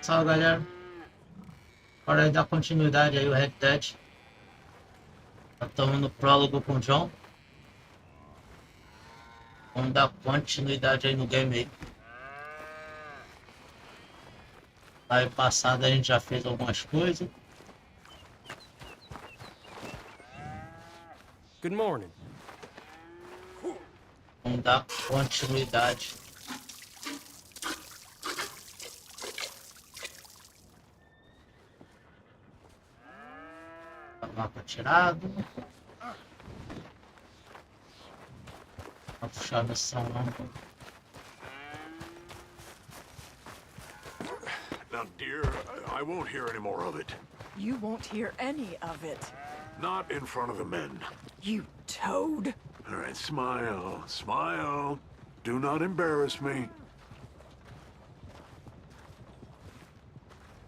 só, galera. Bora aí dar continuidade aí o Red Dead. Já estamos no prólogo com o John. Vamos dar continuidade aí no game aí. Live passada a gente já fez algumas coisas. Good morning. Vamos dar continuidade. Mapa tirado. Vou puxar a missão não. Now, dear, I won't hear any more of it. You won't hear any of it. Not in front of the men. You toad. All right, smile, smile. Do not embarrass me.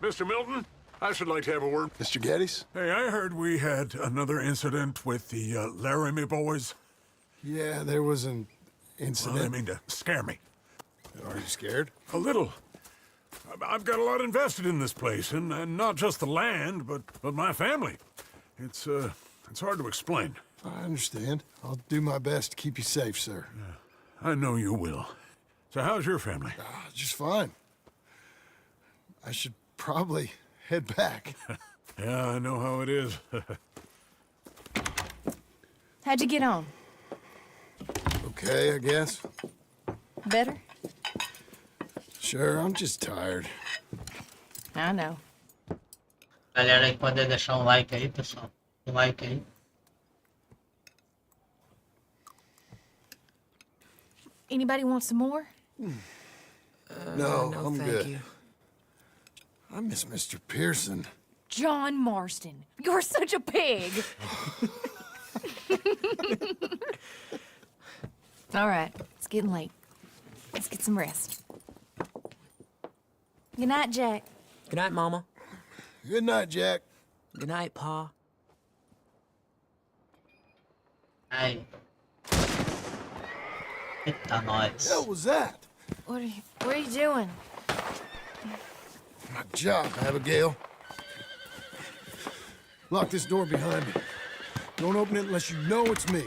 Mr. Milton, I should like to have a word. Mr. Geddes? Hey, I heard we had another incident with the Laramie boys. Yeah, there was an Well, incident. I mean to scare me. Are you scared? A little. I've got a lot invested in this place, and not just the land, but my family. It's hard to explain. I understand. I'll do my best to keep you safe, sir. I know you will. So how's your family? Just fine. I should probably head back. Yeah, I know how it is. How'd you get on? Okay, I guess. Better? Sure, I'm just tired. I know. Galera aí pode deixar um like aí, pessoal. Um like aí. Anybody want some more? No, I'm thank good. you. I miss Mr. Pearson. John Marston, you're such a pig. All right, it's getting late. Let's get some rest. Good night, Jack. Good night, Mama. Good night, Jack. Good night, Pa. Aí. Eita, nós. What was that? What are you doing? My job, Abigail. Lock this door behind me. Don't open it unless you know it's me.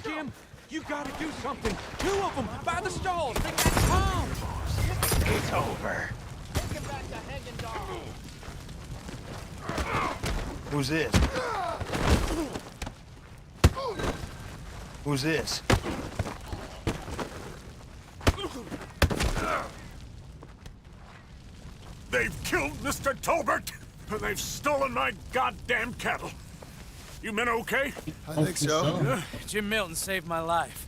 Jim, you gotta do something. Two of them by the stalls. They got Tom. It's over. Take him back to Hagen Dog. Who's this? Who's this? They've killed Mr. Tolbert, and they've stolen my goddamn cattle. You men okay? I think so. Jim Milton saved my life.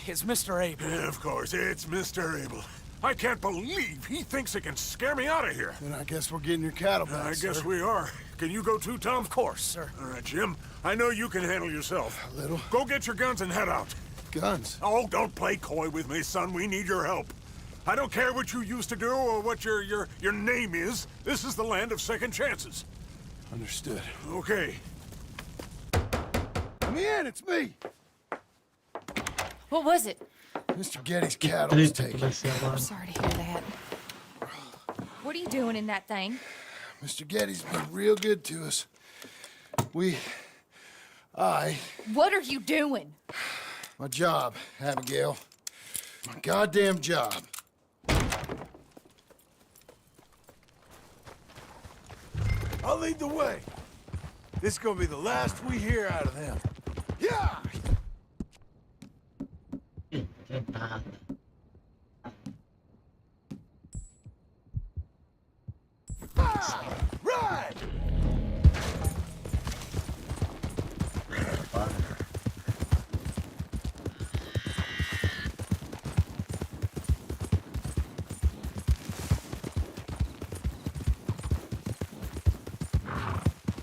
It's Mr. Abel. Yeah, of course, it's Mr. Abel. I can't believe he thinks he can scare me out of here. Then I guess we're getting your cattle back, I guess sir. we are. Can you go too, Tom? Of course, sir. All right, Jim. I know you can handle yourself. A little. Go get your guns and head out. Guns. Oh, don't play coy with me, son. We need your help. I don't care what you used to do or what your name is. This is the land of second chances. Understood. Okay. Come in, it's me. What was it? Mr. Geddes' cattle was Triste que taken. vai ser agora. I'm sorry to hear that. What are you doing in that thing? Mr. Geddes been real good to us. What are you doing? My job, Abigail. My goddamn job. I'll lead the way. This is gonna be the last we hear out of them. Yeah! Que nada. Right!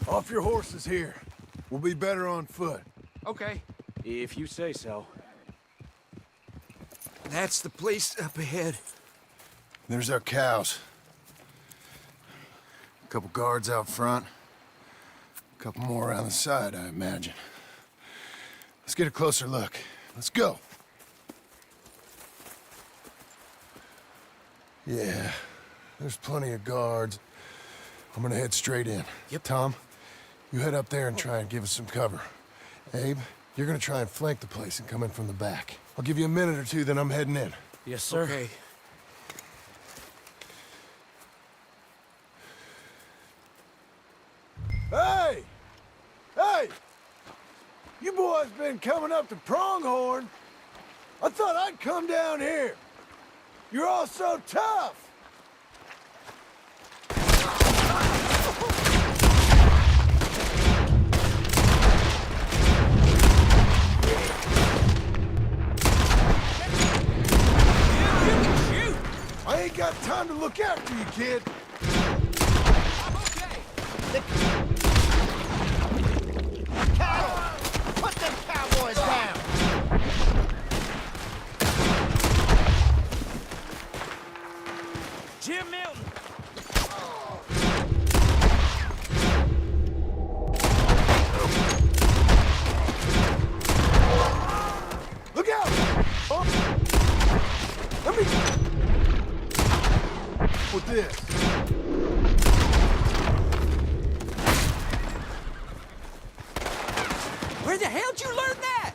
Off your horses here. We'll be better on foot. Okay, if you say so. That's the place up ahead. There's our cows. A couple guards out front. A couple more around the side, I imagine. Let's get a closer look. Let's go. Yeah, there's plenty of guards. I'm gonna head straight in. Yep. Tom, you head up there and try and give us some cover. Abe, you're gonna try and flank the place and come in from the back. I'll give you a minute or two, then I'm heading in. Yes, sir. Okay. Hey! Hey! You boys been coming up to Pronghorn? I thought I'd come down here. You're all so tough. I ain't got time to look after you, kid. I'm okay. Put them cowboys down! Jim Milton. Look out! Oh. Let me... With this. Where the hell'd you learn that?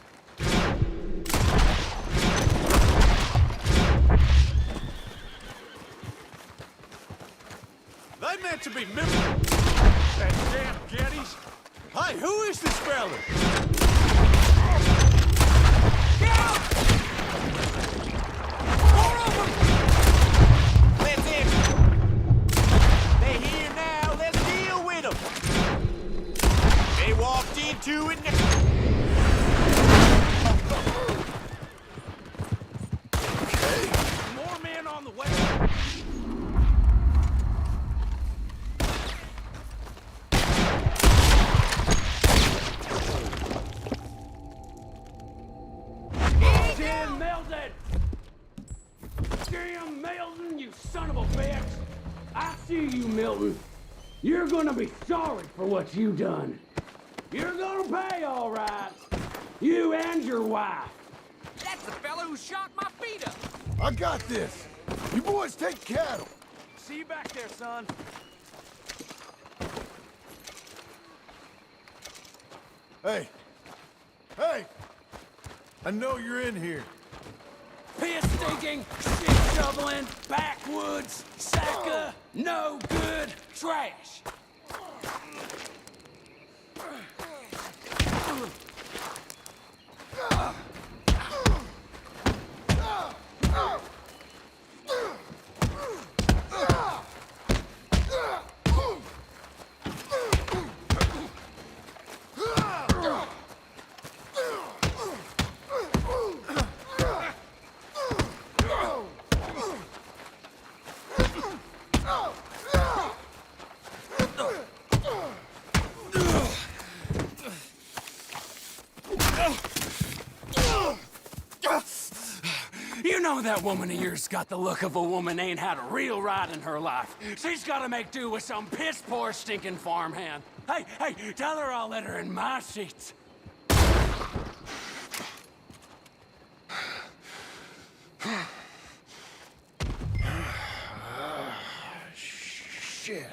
They meant to be memorable. That damn Geddes. Hi, who is this fella? Get out! More of them! That's it! They're here now, let's deal with them! They walked into it now. More men on the way. Jim Milton! Jim Milton, you son of a bitch! I see you, Milton. You're gonna be sorry for what you done. You're gonna pay, all right. You and your wife. That's the fella who shot my feet up. I got this. You boys take cattle. See you back there, son. Hey. Hey! I know you're in here. Piss stinking, shit shoveling, backwoods, sacker, no good, trash. You know that woman of yours got the look of a woman ain't had a real ride in her life. She's gotta make do with some piss-poor stinking farmhand. Hey, tell her I'll let her in my sheets. Shit.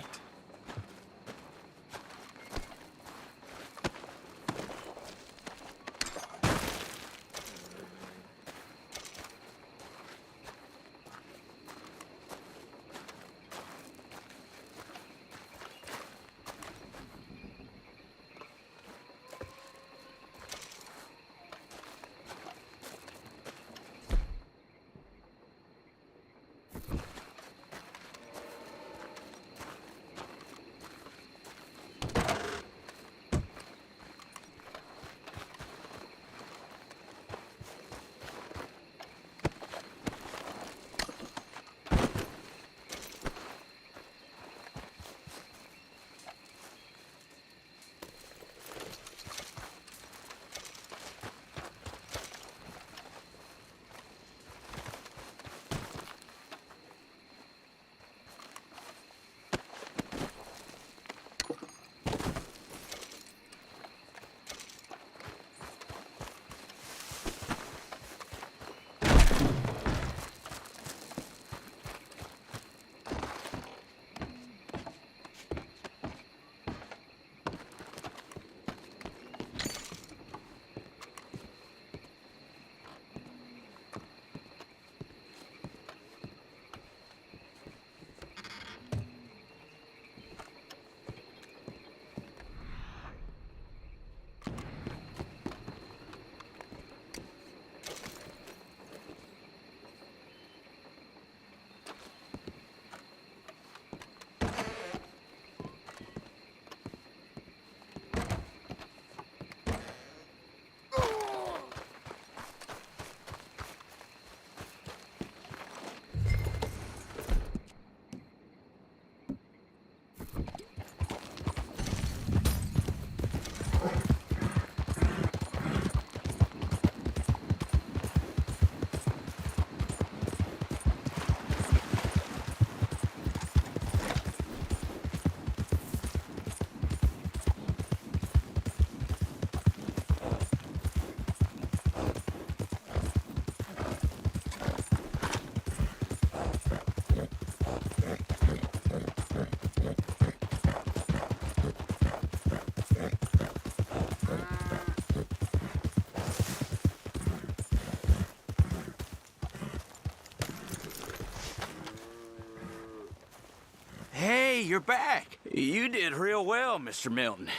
you're back. You did real well, Mr. Milton.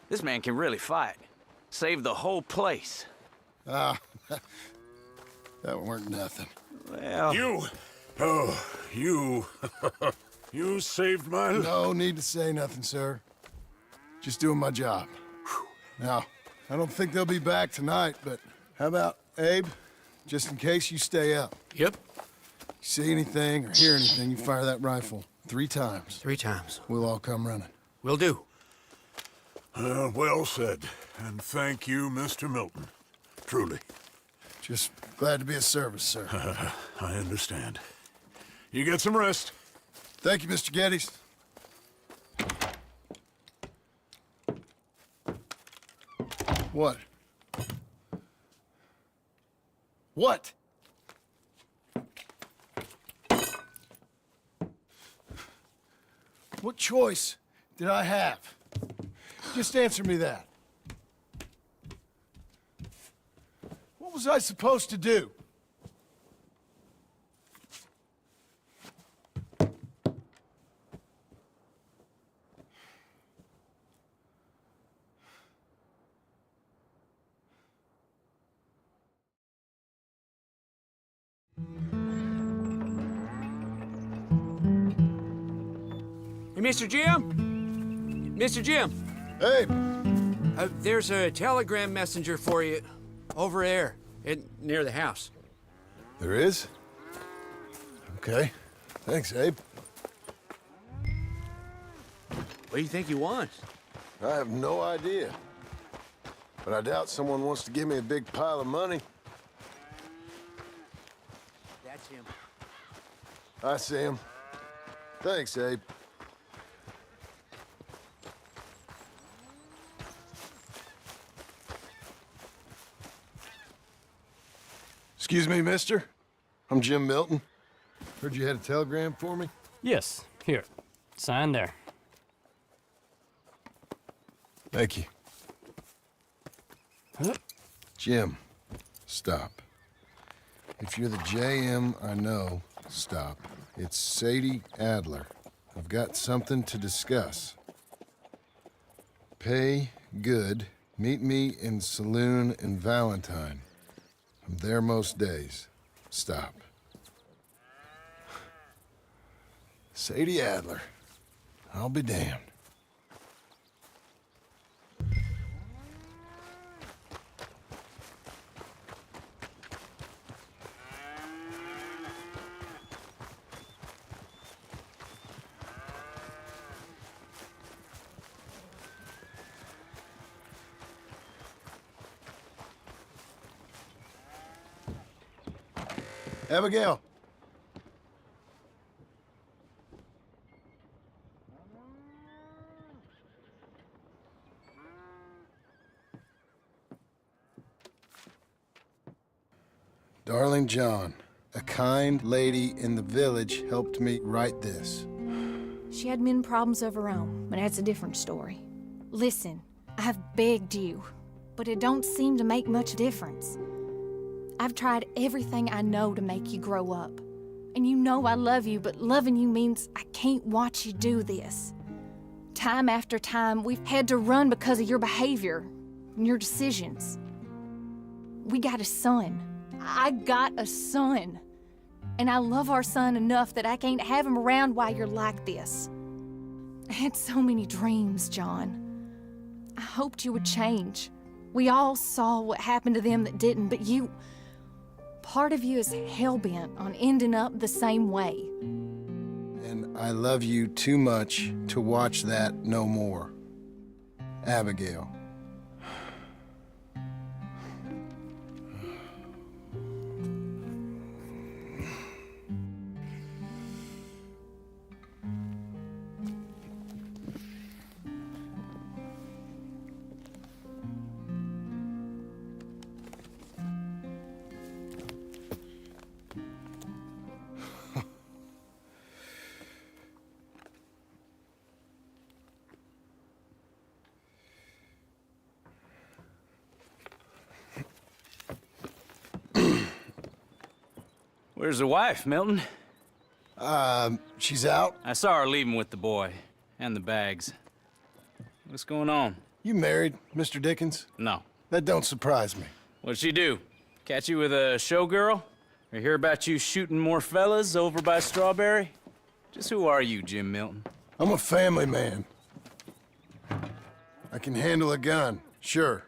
This man can really fight. Saved the whole place. Ah, that weren't nothing. Well... You... Oh, you... you saved my life. No need to say nothing, sir. Just doing my job. Now, I don't think they'll be back tonight, but how about Abe? Just in case you stay up. Yep. See anything or hear anything, you fire that rifle 3 times. 3 times. We'll all come running. Will do. Well said. And thank you, Mr. Milton. Truly. Just glad to be of service, sir. I understand. You get some rest. Thank you, Mr. Geddes. What? What? What choice did I have? Just answer me that. What was I supposed to do? Hey, Mr. Jim? Mr. Jim, Hey, there's a telegram messenger for you over there, near the house. there is? Okay. Thanks, Abe. What do you think he wants? I have no idea. But I doubt someone wants to give me a big pile of money. That's him. I see him. Thanks, Abe. Excuse me, mister. I'm Jim Milton. Heard you had a telegram for me? Yes, here. Sign there. Thank you. Huh? Jim, stop. If you're the JM I know, stop. It's Sadie Adler. I've got something to discuss. Pay good. Meet me in saloon in Valentine. I'm there most days. Stop. Sadie Adler. I'll be damned. Abigail. Darling John, a kind lady in the village helped me write this. She had men problems of her own, but that's a different story. Listen, I have begged you, but it don't seem to make much difference. I've tried everything I know to make you grow up. And you know I love you, but loving you means I can't watch you do this. Time after time, we've had to run because of your behavior and your decisions. We got a son. I got a son. And I love our son enough that I can't have him around while you're like this. I had so many dreams, John. I hoped you would change. We all saw what happened to them that didn't, but you... Part of you is hell-bent on ending up the same way. And I love you too much to watch that no more. Abigail. Where's the wife, Milton? She's out. I saw her leaving with the boy. And the bags. What's going on? You married, Mr. Dickens? No. That don't surprise me. What'd she do? Catch you with a showgirl? Or hear about you shooting more fellas over by Strawberry? Just who are you, Jim Milton? I'm a family man. I can handle a gun, sure.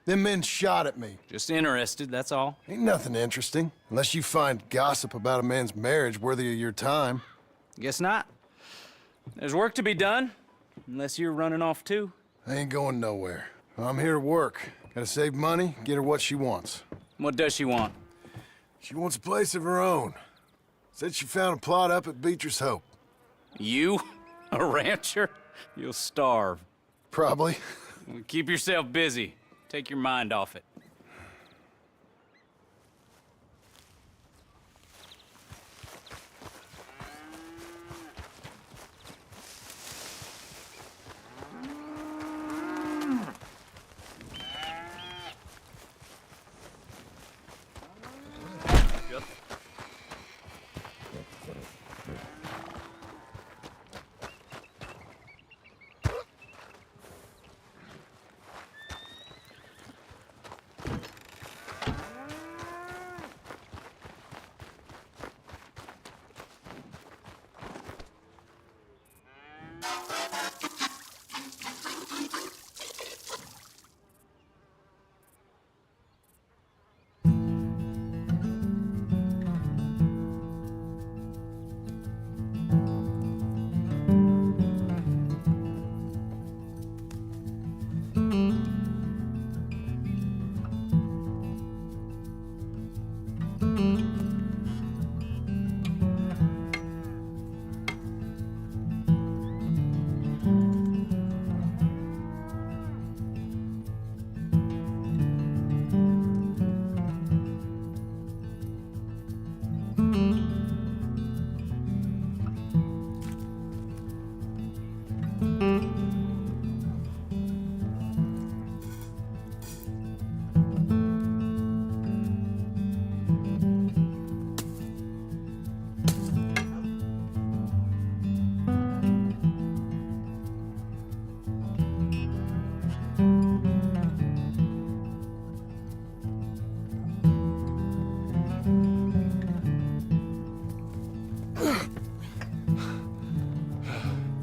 Them men shot at me. Just interested, that's all. Ain't nothing interesting, unless you find gossip about a man's marriage worthy of your time. Guess not. There's work to be done, unless you're running off too. I ain't going nowhere. I'm here to work. Gotta save money, get her what she wants. What does she want? She wants a place of her own. Said she found a plot up at Beecher's Hope. You? A rancher? You'll starve. Probably. Keep yourself busy. Take your mind off it.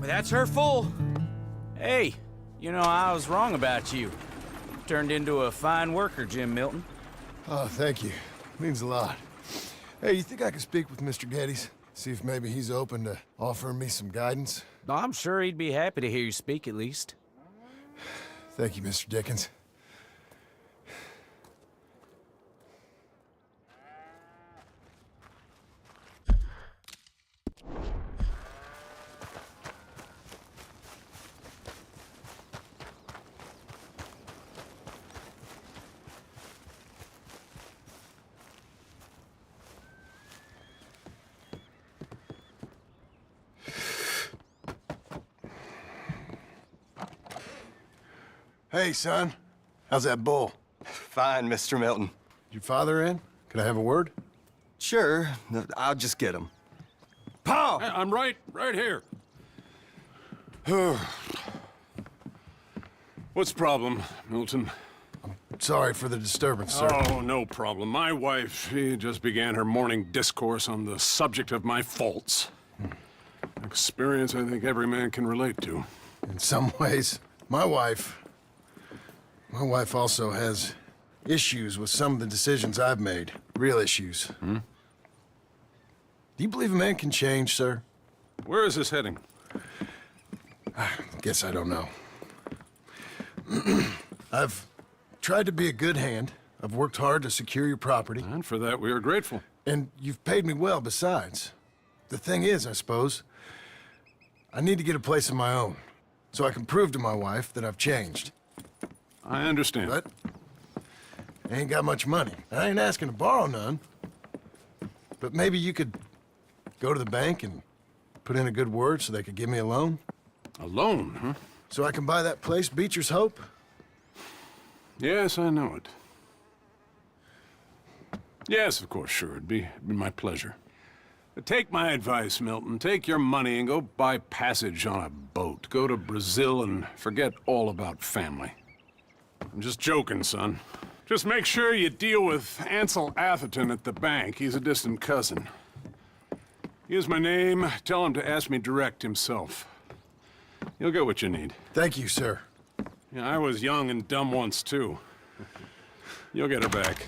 That's her full. Hey, you know, I was wrong about you. Turned into a fine worker, Jim Milton. Oh, thank you. Means a lot. Hey, you think I could speak with Mr. Geddes? See if maybe he's open to offering me some guidance? I'm sure he'd be happy to hear you speak, at least. Thank you, Mr. Dickens. Hey, son. How's that bull? Fine, Mr. Milton. Your father in? Can I have a word? Sure. I'll just get him. Pa! I'm right here. What's the problem, Milton? Sorry for the disturbance, sir. Oh, no problem. My wife, she just began her morning discourse on the subject of my faults. Experience I think every man can relate to. In some ways, my wife also has issues with some of the decisions I've made. Real issues. Hmm? Do you believe a man can change, sir? Where is this heading? I guess I don't know. I've tried to be a good hand. I've worked hard to secure your property. And for that, we are grateful. And you've paid me well besides. The thing is, I suppose, I need to get a place of my own, so I can prove to my wife that I've changed. I understand. But I ain't got much money. I ain't asking to borrow none. But maybe you could go to the bank and put in a good word so they could give me a loan? A loan, huh? So I can buy that place, Beecher's Hope? Yes, I know it. Yes, of course, sure. It'd be my pleasure. Take my advice, Milton. Take your money and go buy passage on a boat. Go to Brazil and forget all about family. I'm just joking, son. Just make sure you deal with Ansel Atherton at the bank. He's a distant cousin. Use my name. Tell him to ask me direct himself. You'll get what you need. Thank you, sir. Yeah, I was young and dumb once, too. You'll get her back.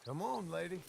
Come on, lady.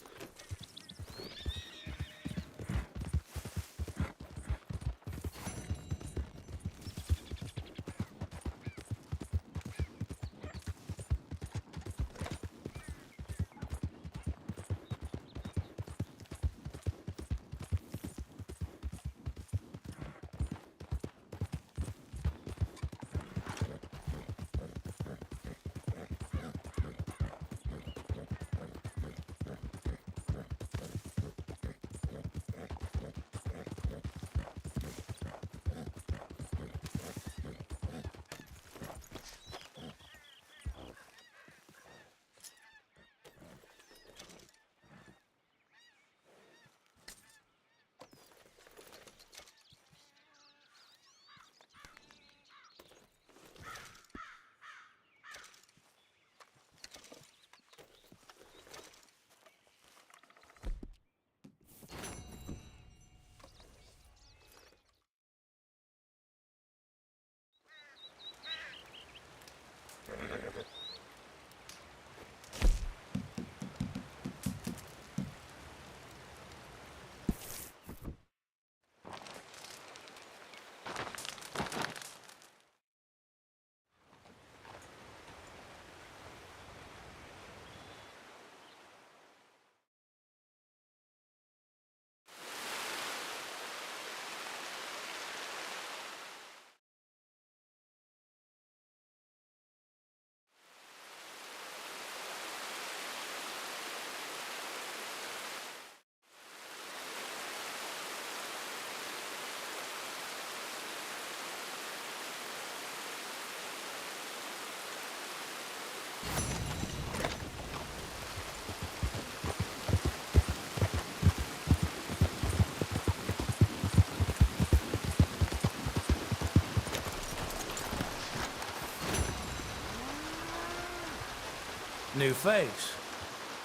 New face.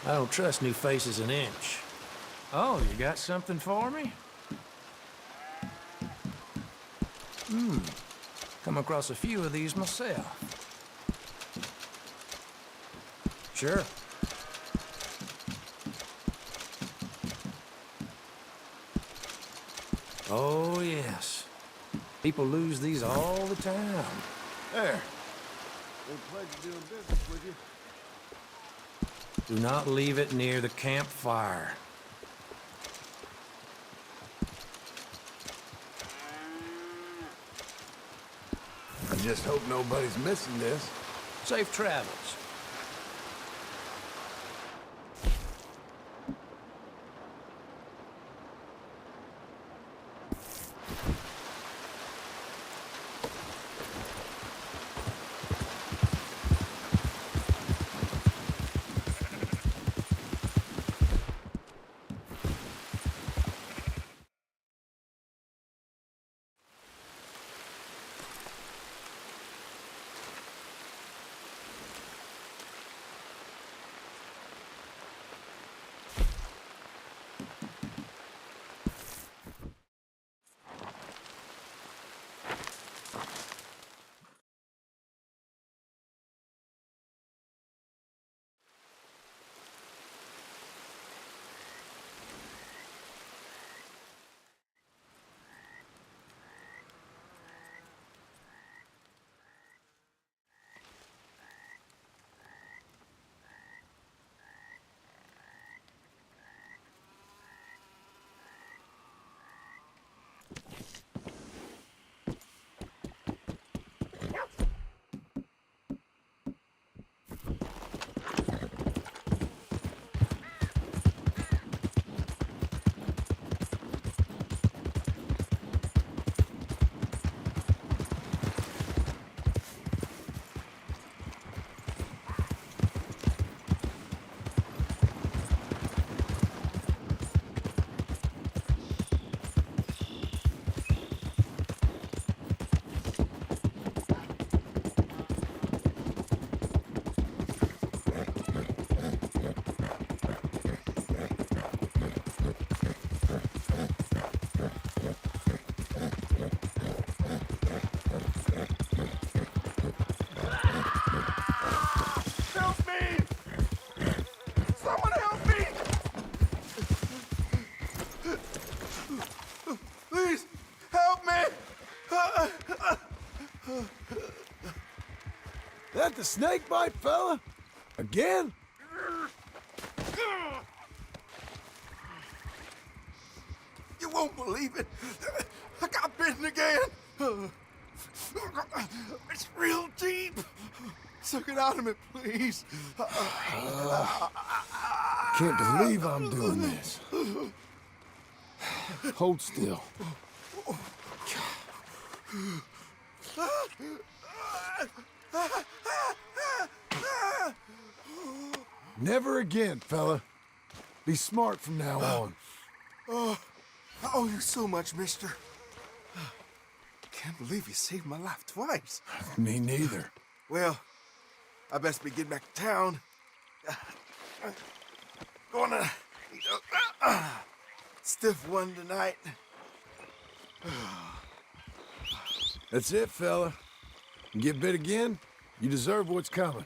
I don't trust new faces an inch. Oh, you got something for me? Come across a few of these myself. Sure. Oh, yes. People lose these all the time. There. Been a pleasure doing business with you. Do not leave it near the campfire. I just hope nobody's missing this. Safe travels. That the snake bite, fella? Again? You won't believe it. I got bitten again. It's real deep. Suck it out of me, please. Can't believe I'm doing this. Hold still. Never again, fella. Be smart from now on. I owe you so much, mister. Can't believe you saved my life twice. Me neither. Well, I best be getting back to town. Gonna eat a stiff one tonight. That's it, fella. You get bit again, you deserve what's coming.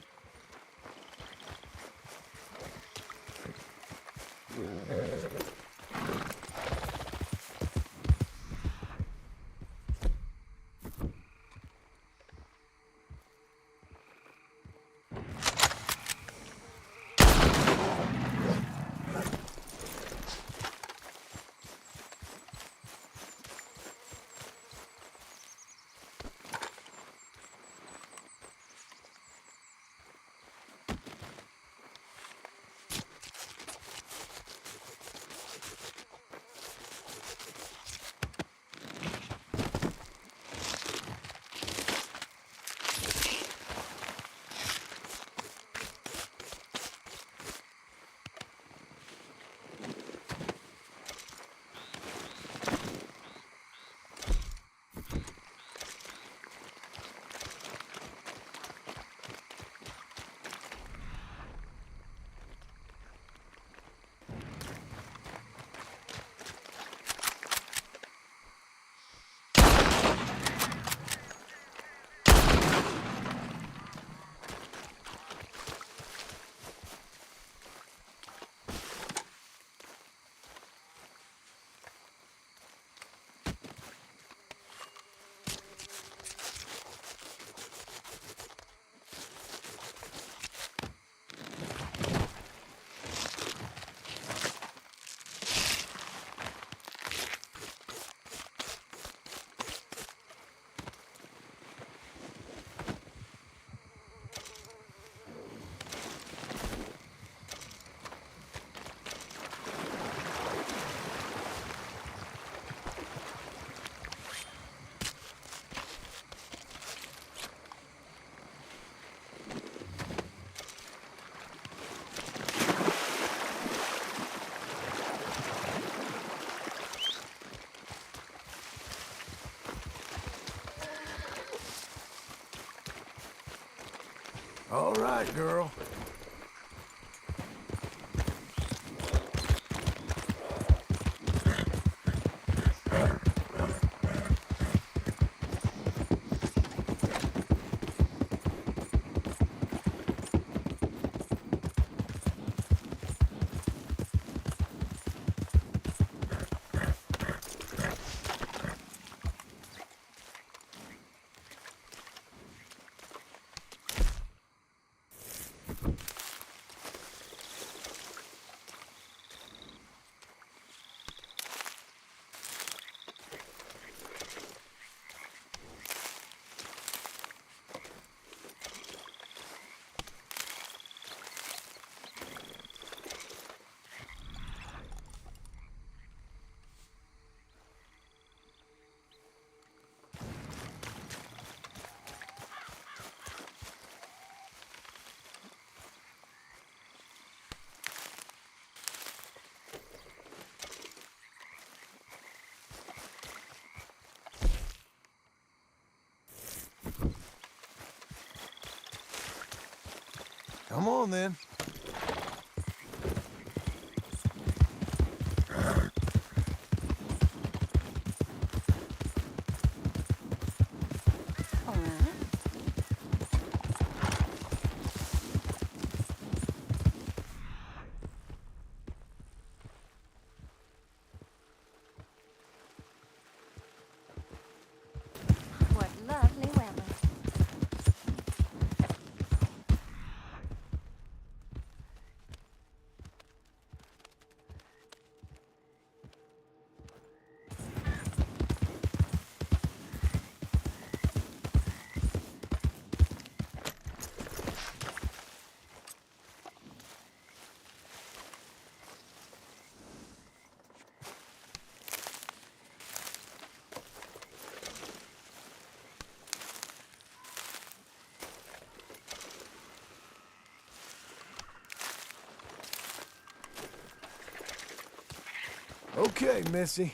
right, girl. Come on, then. What lovely weather. Okay, Missy.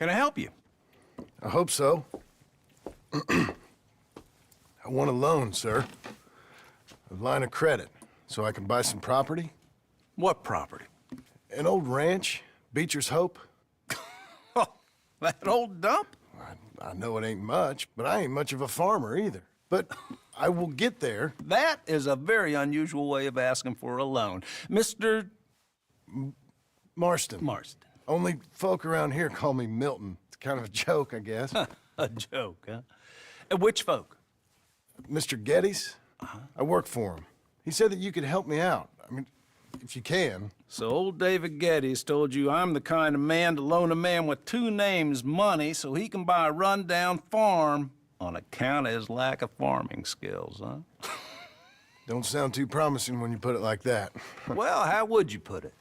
Can I help you? I hope so. I want a loan, sir. A line of credit, so I can buy some property. What property? An old ranch, Beecher's Hope. Oh, that old dump? I know it ain't much, but I ain't much of a farmer either. But I will get there. That is a very unusual way of asking for a loan. Mr. Marston. Marston. Only folk around here call me Milton. It's kind of a joke, I guess. A joke, huh? Which folk? Mr. Geddes. I work for him. He said that you could help me out. I mean, if you can. So old David Geddes told you I'm the kind of man to loan a man with two names money so he can buy a rundown farm on account of his lack of farming skills, huh? Don't sound too promising when you put it like that. Well, how would you put it?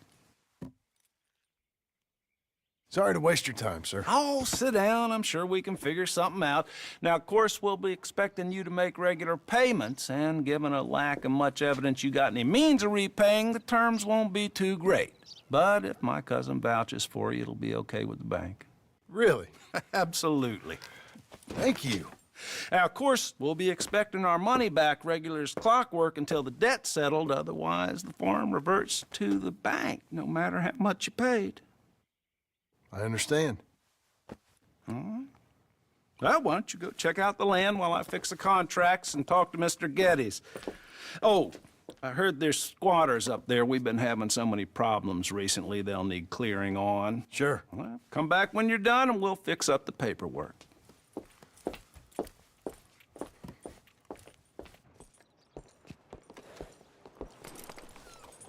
Sorry to waste your time, sir. Oh, sit down. I'm sure we can figure something out. Now, of course, we'll be expecting you to make regular payments, and given a lack of much evidence you got any means of repaying, the terms won't be too great. But if my cousin vouches for you, it'll be okay with the bank. Really? Absolutely. Thank you. Now, of course, we'll be expecting our money back regular as clockwork until the debt's settled. Otherwise, the farm reverts to the bank, no matter how much you paid. I understand. All right. Well, why don't you go check out the land while I fix the contracts and talk to Mr. Geddes. Oh, I heard there's squatters up there. We've been having so many problems recently, they'll need clearing on. Sure. Well, come back when you're done and we'll fix up the paperwork.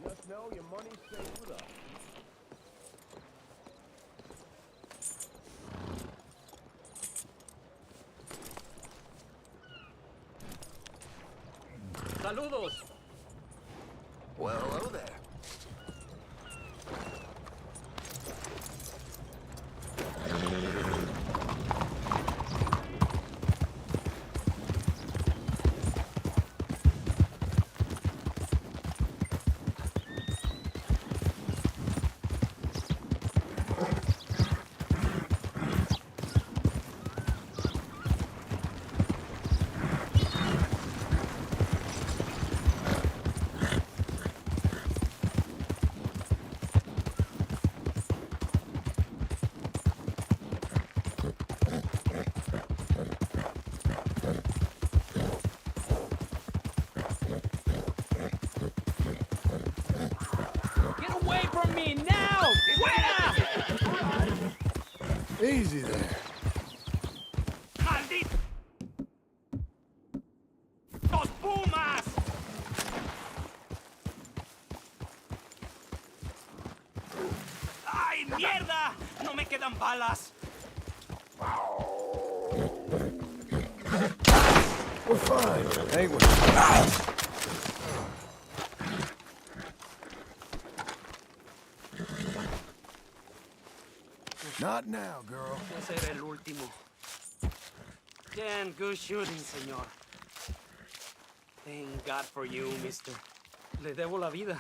Just know your money's safe with us. Saludos. Well, hello there. Get away from me now! Easy there. ¡Maldito! ¡Los pumas! ¡Ay, mierda! ¡No me quedan balas! We're fine, ain't we? Not now, girl. Ese era el último. Damn good shooting, señor. Thank God for you, mister. Le debo la vida.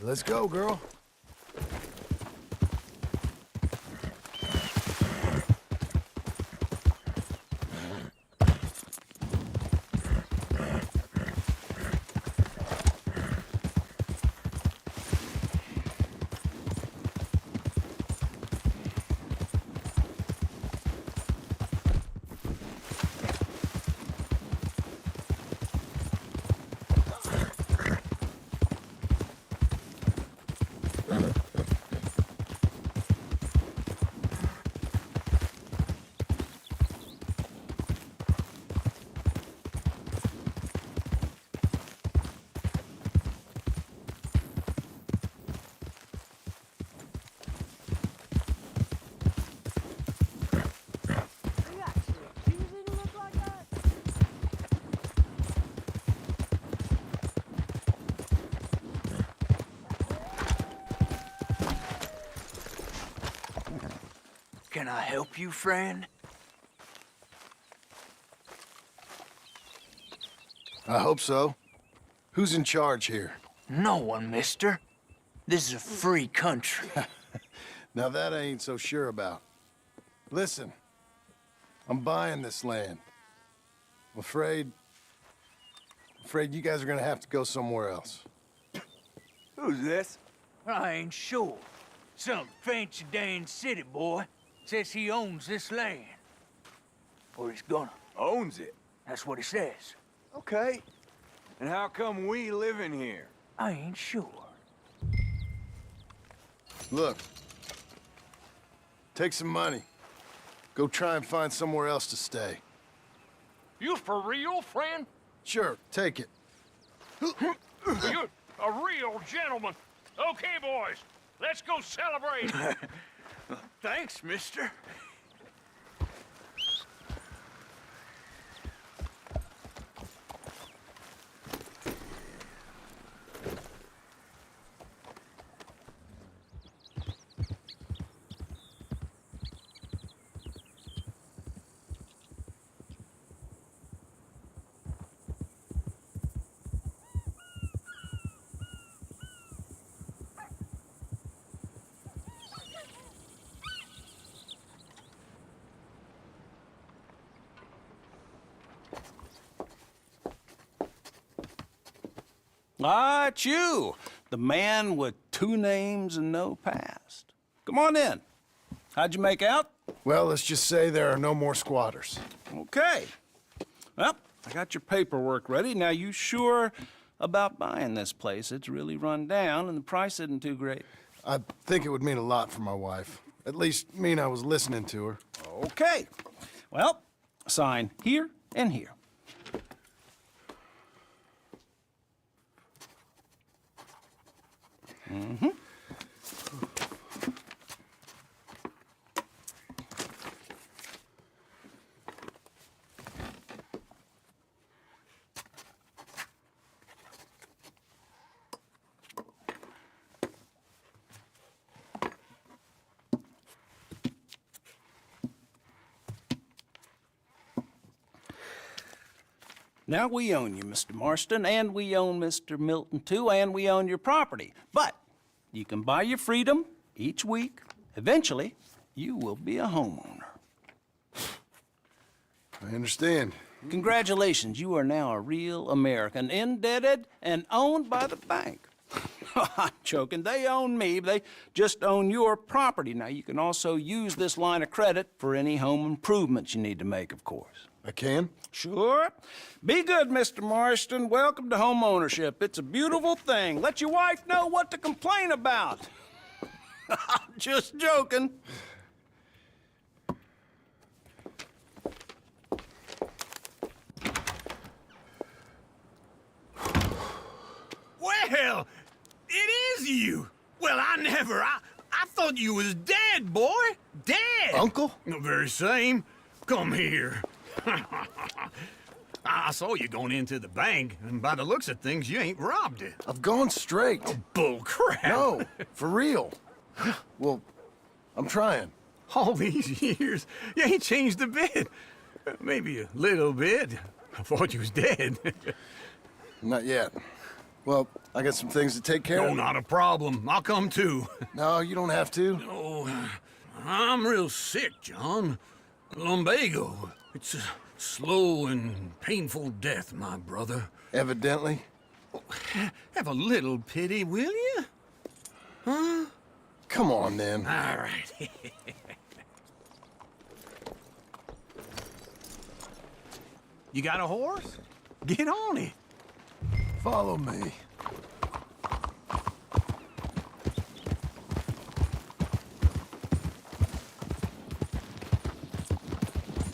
Let's go, girl. Can I help you, friend? I hope so. Who's in charge here? No one, mister. This is a free country. Now that I ain't so sure about. Listen, I'm buying this land. I'm afraid you guys are gonna have to go somewhere else. Who's this? I ain't sure. Some fancy Dan city boy says he owns this land. Or he's gonna. Owns it. That's what he says. Okay. And how come we live in here? I ain't sure. Look, take some money. Go try and find somewhere else to stay. You for real, friend? Sure, take it. You're a real gentleman. Okay, boys, let's go celebrate. Thanks, mister. Ah, it's you, the man with 2 names and no past. Come on in. How'd you make out? Well, let's just say there are no more squatters. Okay. Well, I got your paperwork ready. Now, you sure about buying this place? It's really run down, and the price isn't too great. I think it would mean a lot for my wife. At least mean I was listening to her. Okay. Well, sign here and here. Mm-hmm. Now, we own you, Mr. Marston, and we own Mr. Milton, too, and we own your property. But you can buy your freedom each week. Eventually, you will be a homeowner. I understand. Congratulations, you are now a real American, indebted and owned by the bank. I'm joking, they own me, they just own your property. Now, you can also use this line of credit for any home improvements you need to make, of course. I can? Sure. Be good, Mr. Marston. Welcome to home ownership. It's a beautiful thing. Let your wife know what to complain about. I'm just joking. Well, it is you. Well, I thought you was dead, boy. Dead. Uncle? The very same. Come here. I saw you going into the bank, and by the looks of things, you ain't robbed it. I've gone straight. Bull crap. No, for real. Well, I'm trying. All these years, you ain't changed a bit. Maybe a little bit. I thought you was dead. Not yet. Well, I got some things to take care of. No, not a problem. I'll come too. No, you don't have to. Oh, I'm real sick, John. Lumbago. It's a slow and painful death, my brother. Evidently. Have a little pity, will you? Huh? Come on, then. All right. You got a horse? Get on it. Follow me.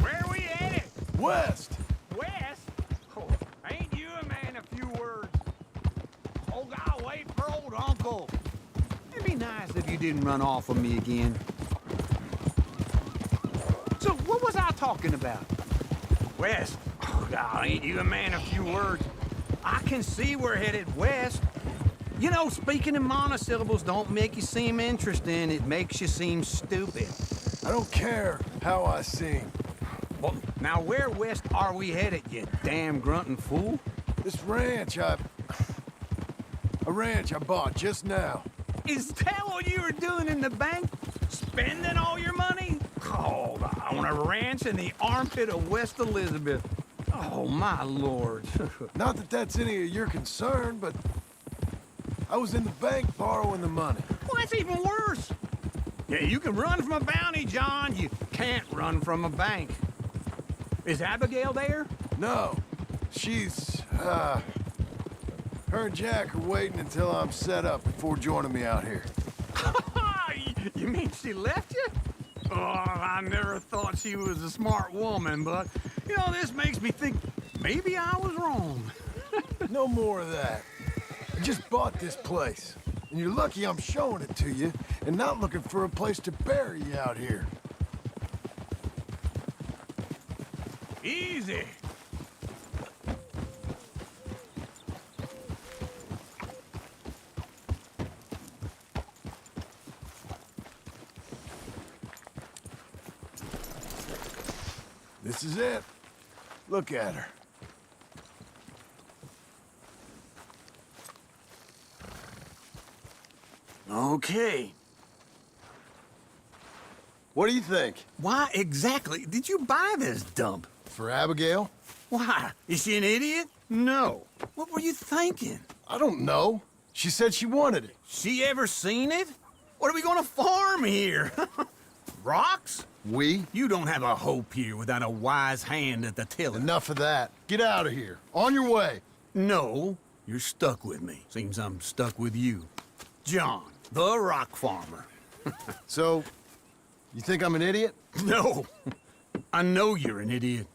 Where are we headed? West. West? Oh, ain't you a man of few words? Oh, God, wait for old Uncle. It'd be nice if you didn't run off of me again. So, what was I talking about? West. Oh, God, ain't you a man of few words? I can see we're headed west. You know, speaking in monosyllables don't make you seem interesting. It makes you seem stupid. I don't care how I sing. Well, now where west are we headed, you damn grunting fool? This ranch a ranch I bought just now. Is that what you were doing in the bank? Spending all your money? Oh, on a ranch in the armpit of West Elizabeth. Oh, my lord. Not that that's any of your concern, but I was in the bank borrowing the money. Well, that's even worse. Yeah, you can run from a bounty, John. You can't run from a bank. Is Abigail there? No. She's, her and Jack are waiting until I'm set up before joining me out here. You mean she left you? Oh, I never thought she was a smart woman, but, you know, this makes me think maybe I was wrong. No more of that. I just bought this place, and you're lucky I'm showing it to you and not looking for a place to bury you out here. Easy. This is it. Look at her. Okay. What do you think? Why exactly did you buy this dump? For Abigail? Why? Is she an idiot? No. What were you thinking? I don't know. She said she wanted it. She ever seen it? What are we gonna farm here? Rocks? We? You don't have a hope here without a wise hand at the tiller. Enough of that. Get out of here. On your way. No, you're stuck with me. Seems I'm stuck with you. John, the rock farmer. So, you think I'm an idiot? No. I know you're an idiot.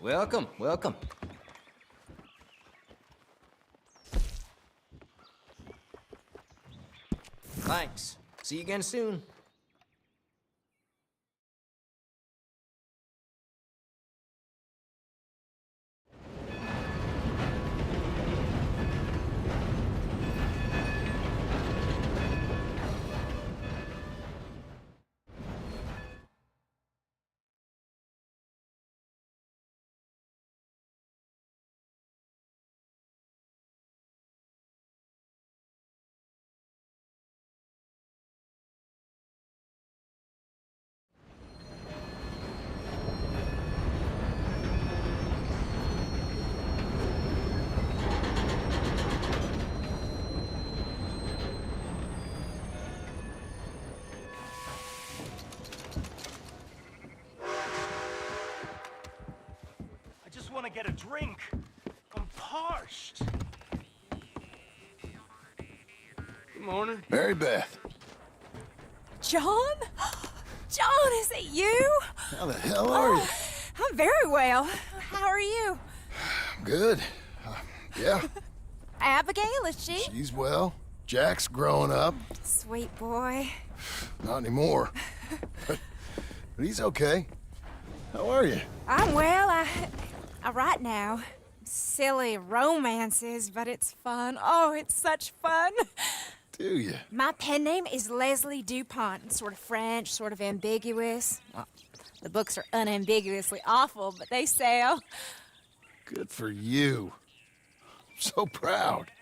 Welcome, welcome. Thanks. See you again soon. I want to get a drink. I'm parched. Good morning. Mary Beth. John? John, is it you? How the hell are you? I'm very well. How are you? Good. Yeah, Abigail, is she? she's well. Jack's growing up. Sweet boy. Not anymore. But he's okay. How are you? I'm well. I write now. Silly romances, but it's fun. Oh, it's such fun. Do you? My pen name is Leslie Dupont. Sort of French, sort of ambiguous. Well, the books are unambiguously awful, but they sell. Good for you. I'm so proud.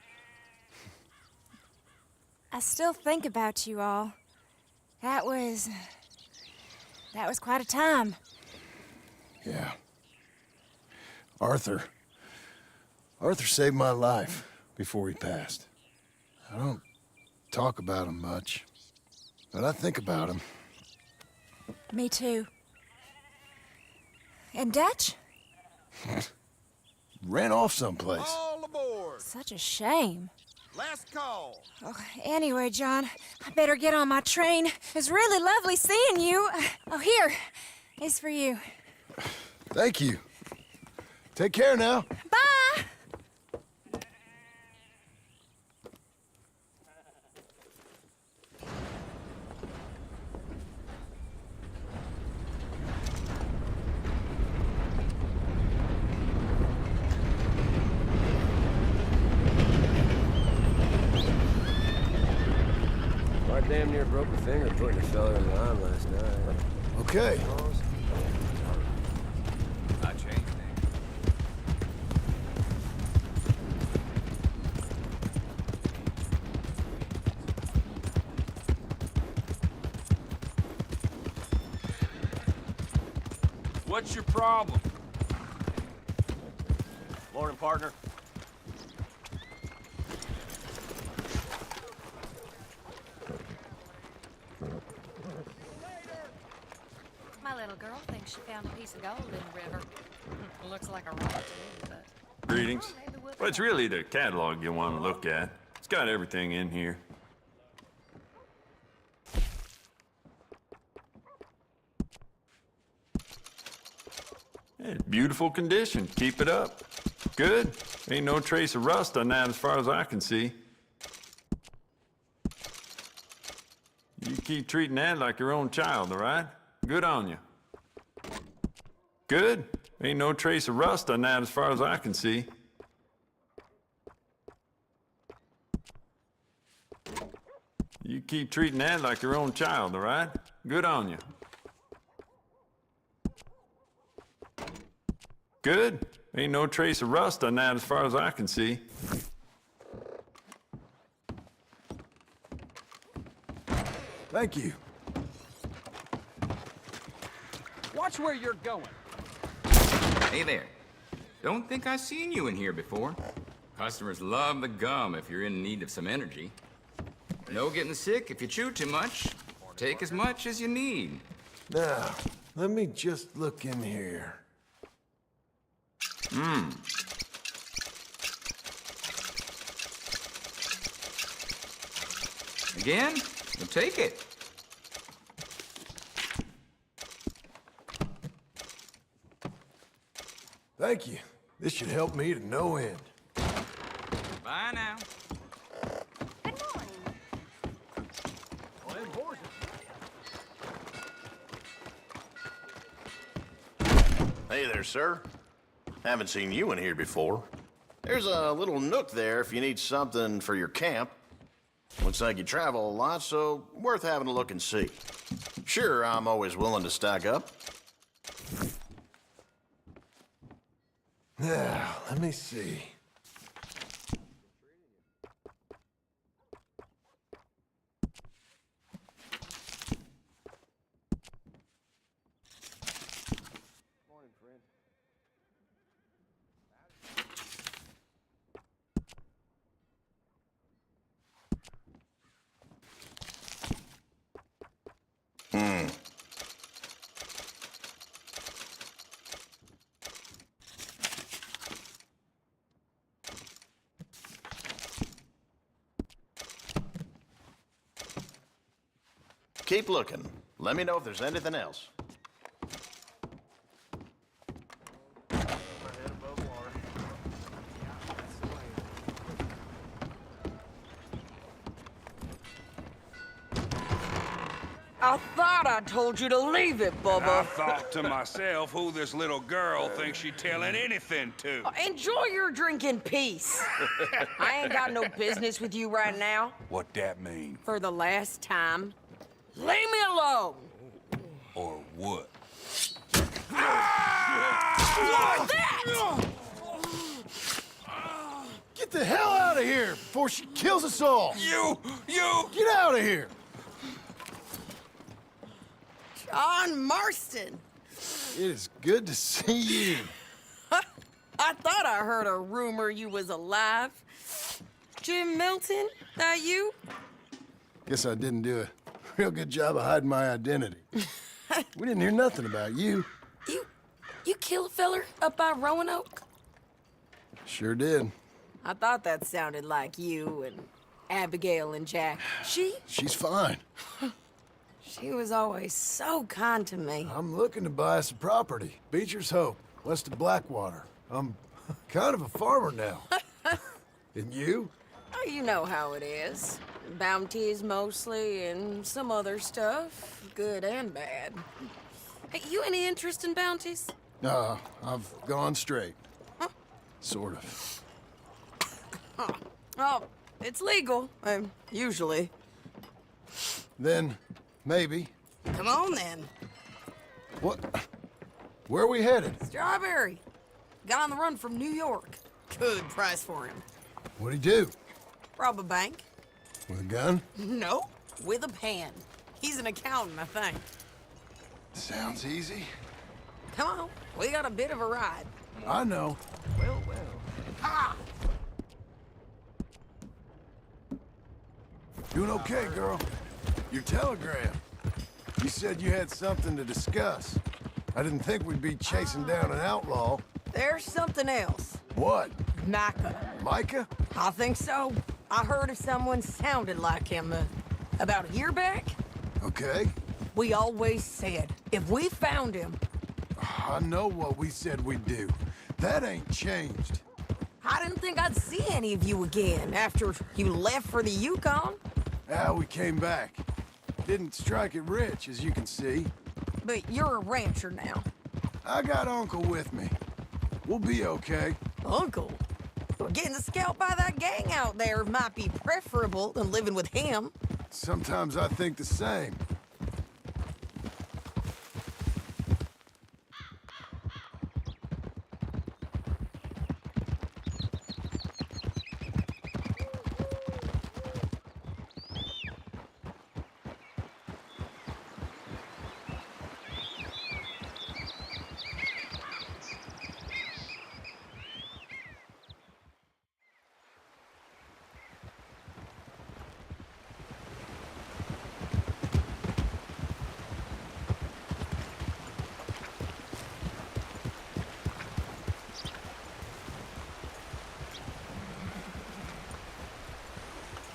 I still think about you all. That was quite a time. Yeah. Arthur saved my life before he passed. I don't talk about him much, but I think about him. Me too. And Dutch? Ran off someplace. All aboard! Such a shame. Last call. Oh, anyway, John, I better get on my train. It's really lovely seeing you. Oh, here. It's for you. Thank you. Take care now. Bye! I damn near broke a finger putting a fella in the arm last night. Okay. I changed things. What's your problem? Morning, partner. My little girl thinks she found a piece of gold in the river. It looks like a rock to me, but... Greetings. Well, it's really the catalog you want to look at. It's got everything in here. It's beautiful condition. Keep it up. Good. Ain't no trace of rust on that as far as I can see. You keep treating that like your own child, all right? Good on you. Good. Ain't no trace of rust on that as far as I can see. You keep treating that like your own child, all right? Good on you. Good. Ain't no trace of rust on that as far as I can see. Thank you. Watch where you're going. Hey there. Don't think I've seen you in here before. Customers love the gum if you're in need of some energy. No getting sick if you chew too much. Take as much as you need. Now, let me just look in here. Again? Well, take it. Thank you. This should help me to no end. Bye now. Hey there, sir. Haven't seen you in here before. There's a little nook there if you need something for your camp. Looks like you travel a lot, so worth having a look and see. Sure, I'm always willing to stack up. Now, let me see. Keep looking. Let me know if there's anything else. I thought I told you to leave it, Bubba. I thought to myself who this little girl thinks she's telling anything to. Enjoy your drink in peace. I ain't got no business with you right now. What that mean? For the last time, leave me alone. Or what? Get the hell out of here before she kills us all! You! Get out of here! John Marston. It is good to see you. I thought I heard a rumor you was alive. Jim Milton, that you? Guess I didn't do a real good job of hiding my identity. We didn't hear nothing about you. You kill a feller up by Roanoke? Sure did. I thought that sounded like you and Abigail and Jack. She's fine. She was always so kind to me. I'm looking to buy some property. Beecher's Hope, west of Blackwater. I'm kind of a farmer now. And you? Oh, you know how it is. Bounties mostly, and some other stuff, good and bad. Hey, you any interest in bounties? No, I've gone straight. Sort of. Oh, it's legal, usually. Then, maybe. Come on, then. What? Where are we headed? Strawberry. Got on the run from New York. Good price for him. What'd he do? Rob a bank. With a gun? No, with a pen. He's an accountant, I think. Sounds easy. Come on, we got a bit of a ride. I know. Well. Ha! Doing okay, girl. Your telegram. You said you had something to discuss. I didn't think we'd be chasing down an outlaw. There's something else. What? Micah. Micah? I think so. I heard of someone sounded like him about a year back. Okay. We always said, if we found him... I know what we said we'd do. That ain't changed. I didn't think I'd see any of you again after you left for the Yukon. Ah, we came back. Didn't strike it rich, as you can see. But you're a rancher now. I got Uncle with me. We'll be okay. Uncle? Getting scalped by that gang out there might be preferable than living with him. Sometimes I think the same.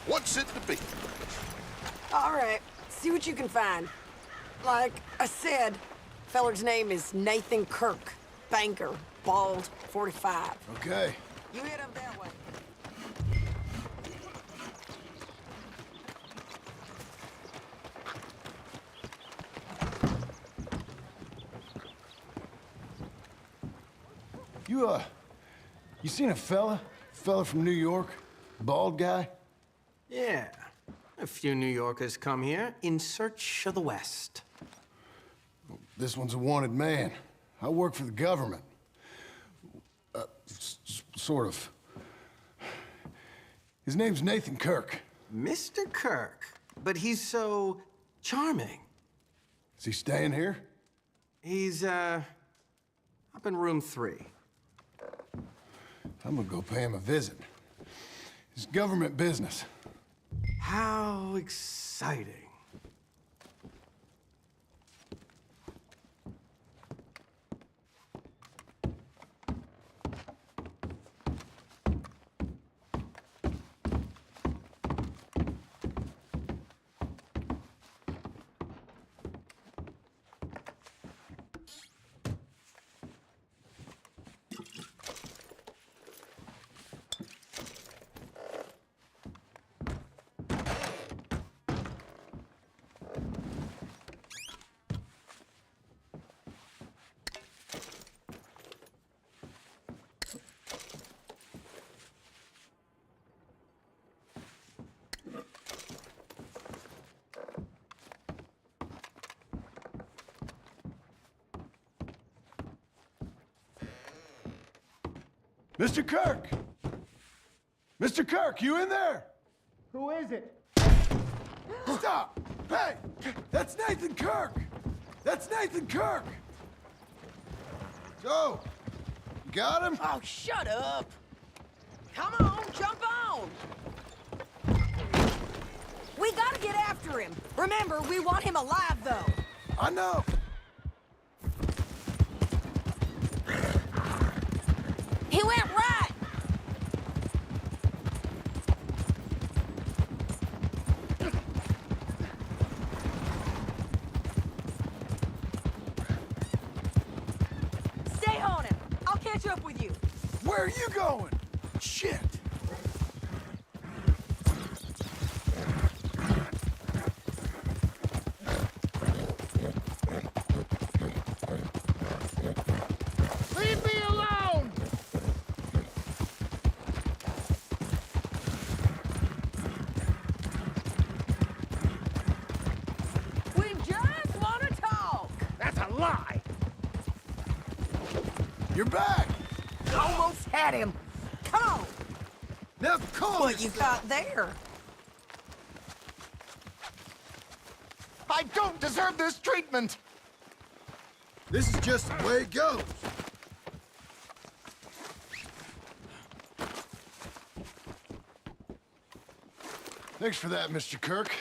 What's it to be? All right, see what you can find. Like I said, feller's name is Nathan Kirk, banker. bald, 45. Okay. You hit him that way. You seen a fella? Fella from New York? Bald guy? Yeah. A few New Yorkers come here in search of the West. This one's a wanted man. I work for the government. Sort of. His name's Nathan Kirk. Mr. Kirk? But he's so charming. Is he staying here? He's, up in room 3. I'm gonna go pay him a visit. It's government business. How exciting. Mr. Kirk! Mr. Kirk, you in there? Who is it? Stop! Hey! That's Nathan Kirk! That's Nathan Kirk! Joe! You got him? Oh, shut up! Come on, jump on! We gotta get after him. Remember, we want him alive, though. I know! He went right! Stay on him. I'll catch up with you. Where are you going? Shit! Leave me alone! We just want to talk. That's a lie! You're back! Almost had him. Come on. Now calm What you got there? I don't deserve this treatment! This is just the way it goes. Thanks for that, Mr. Kirk.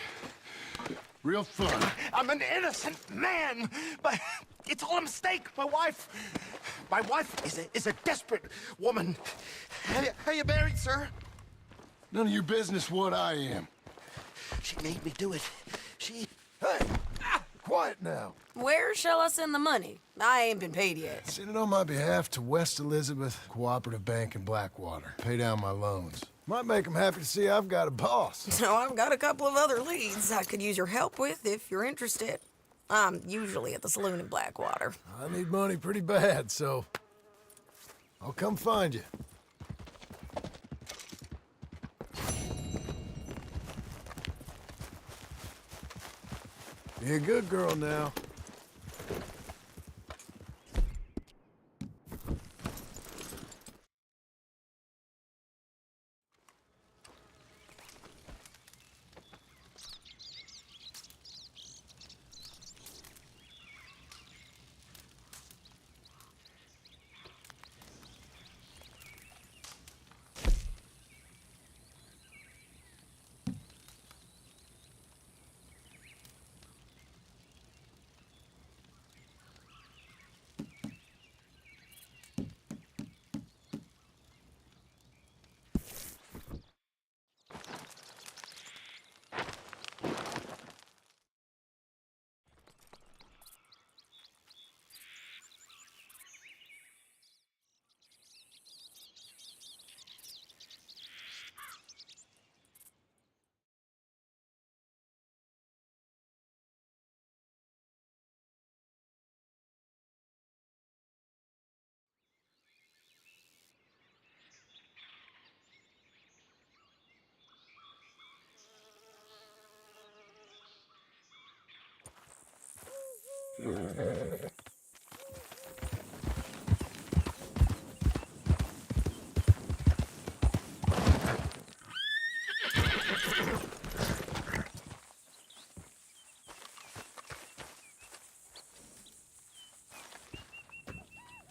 Real fun. I'm an innocent man, but it's all a mistake. My wife is a desperate woman. How you married, sir? None of your business what I am. She made me do it. She... Hey! Quiet now. Where shall I send the money? I ain't been paid yet. Send it on my behalf to West Elizabeth Cooperative Bank in Blackwater. Pay down my loans. Might make them happy to see I've got a boss. So I've got a couple of other leads I could use your help with if you're interested. I'm usually at the saloon in Blackwater. I need money pretty bad, so I'll come find you. Be a good girl now.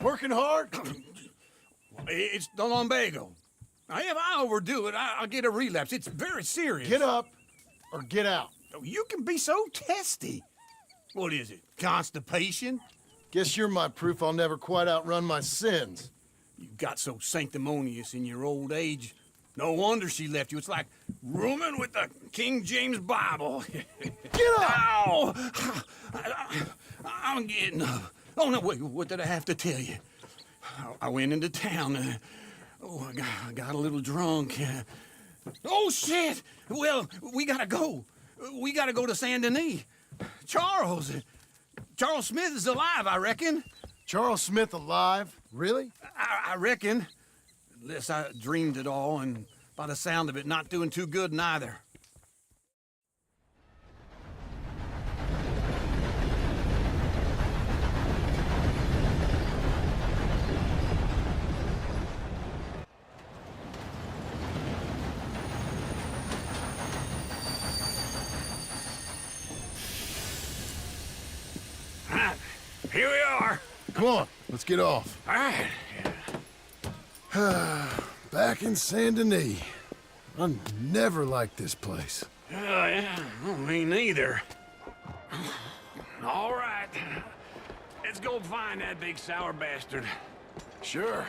Working hard? It's the lumbago. If I overdo it, I'll get a relapse. It's very serious. Get up or get out. You can be so testy. What is it, constipation? Guess you're my proof I'll never quite outrun my sins. You got so sanctimonious in your old age. No wonder she left you. It's like rooming with the King James Bible. Get up! Ow! I'm getting up. Oh, no, wait, what did I have to tell you? I went into town. I got a little drunk. Oh, shit! Well, we gotta go. We gotta go to Saint Denis. Charles Smith is alive, I reckon. Charles Smith alive? Really? I reckon. Unless I dreamed it all, and by the sound of it, not doing too good neither. Here we are. Come on, let's get off. All right. Back in Saint Denis. I never liked this place. Yeah, well, me neither. All right. Let's go find that big sour bastard. Sure.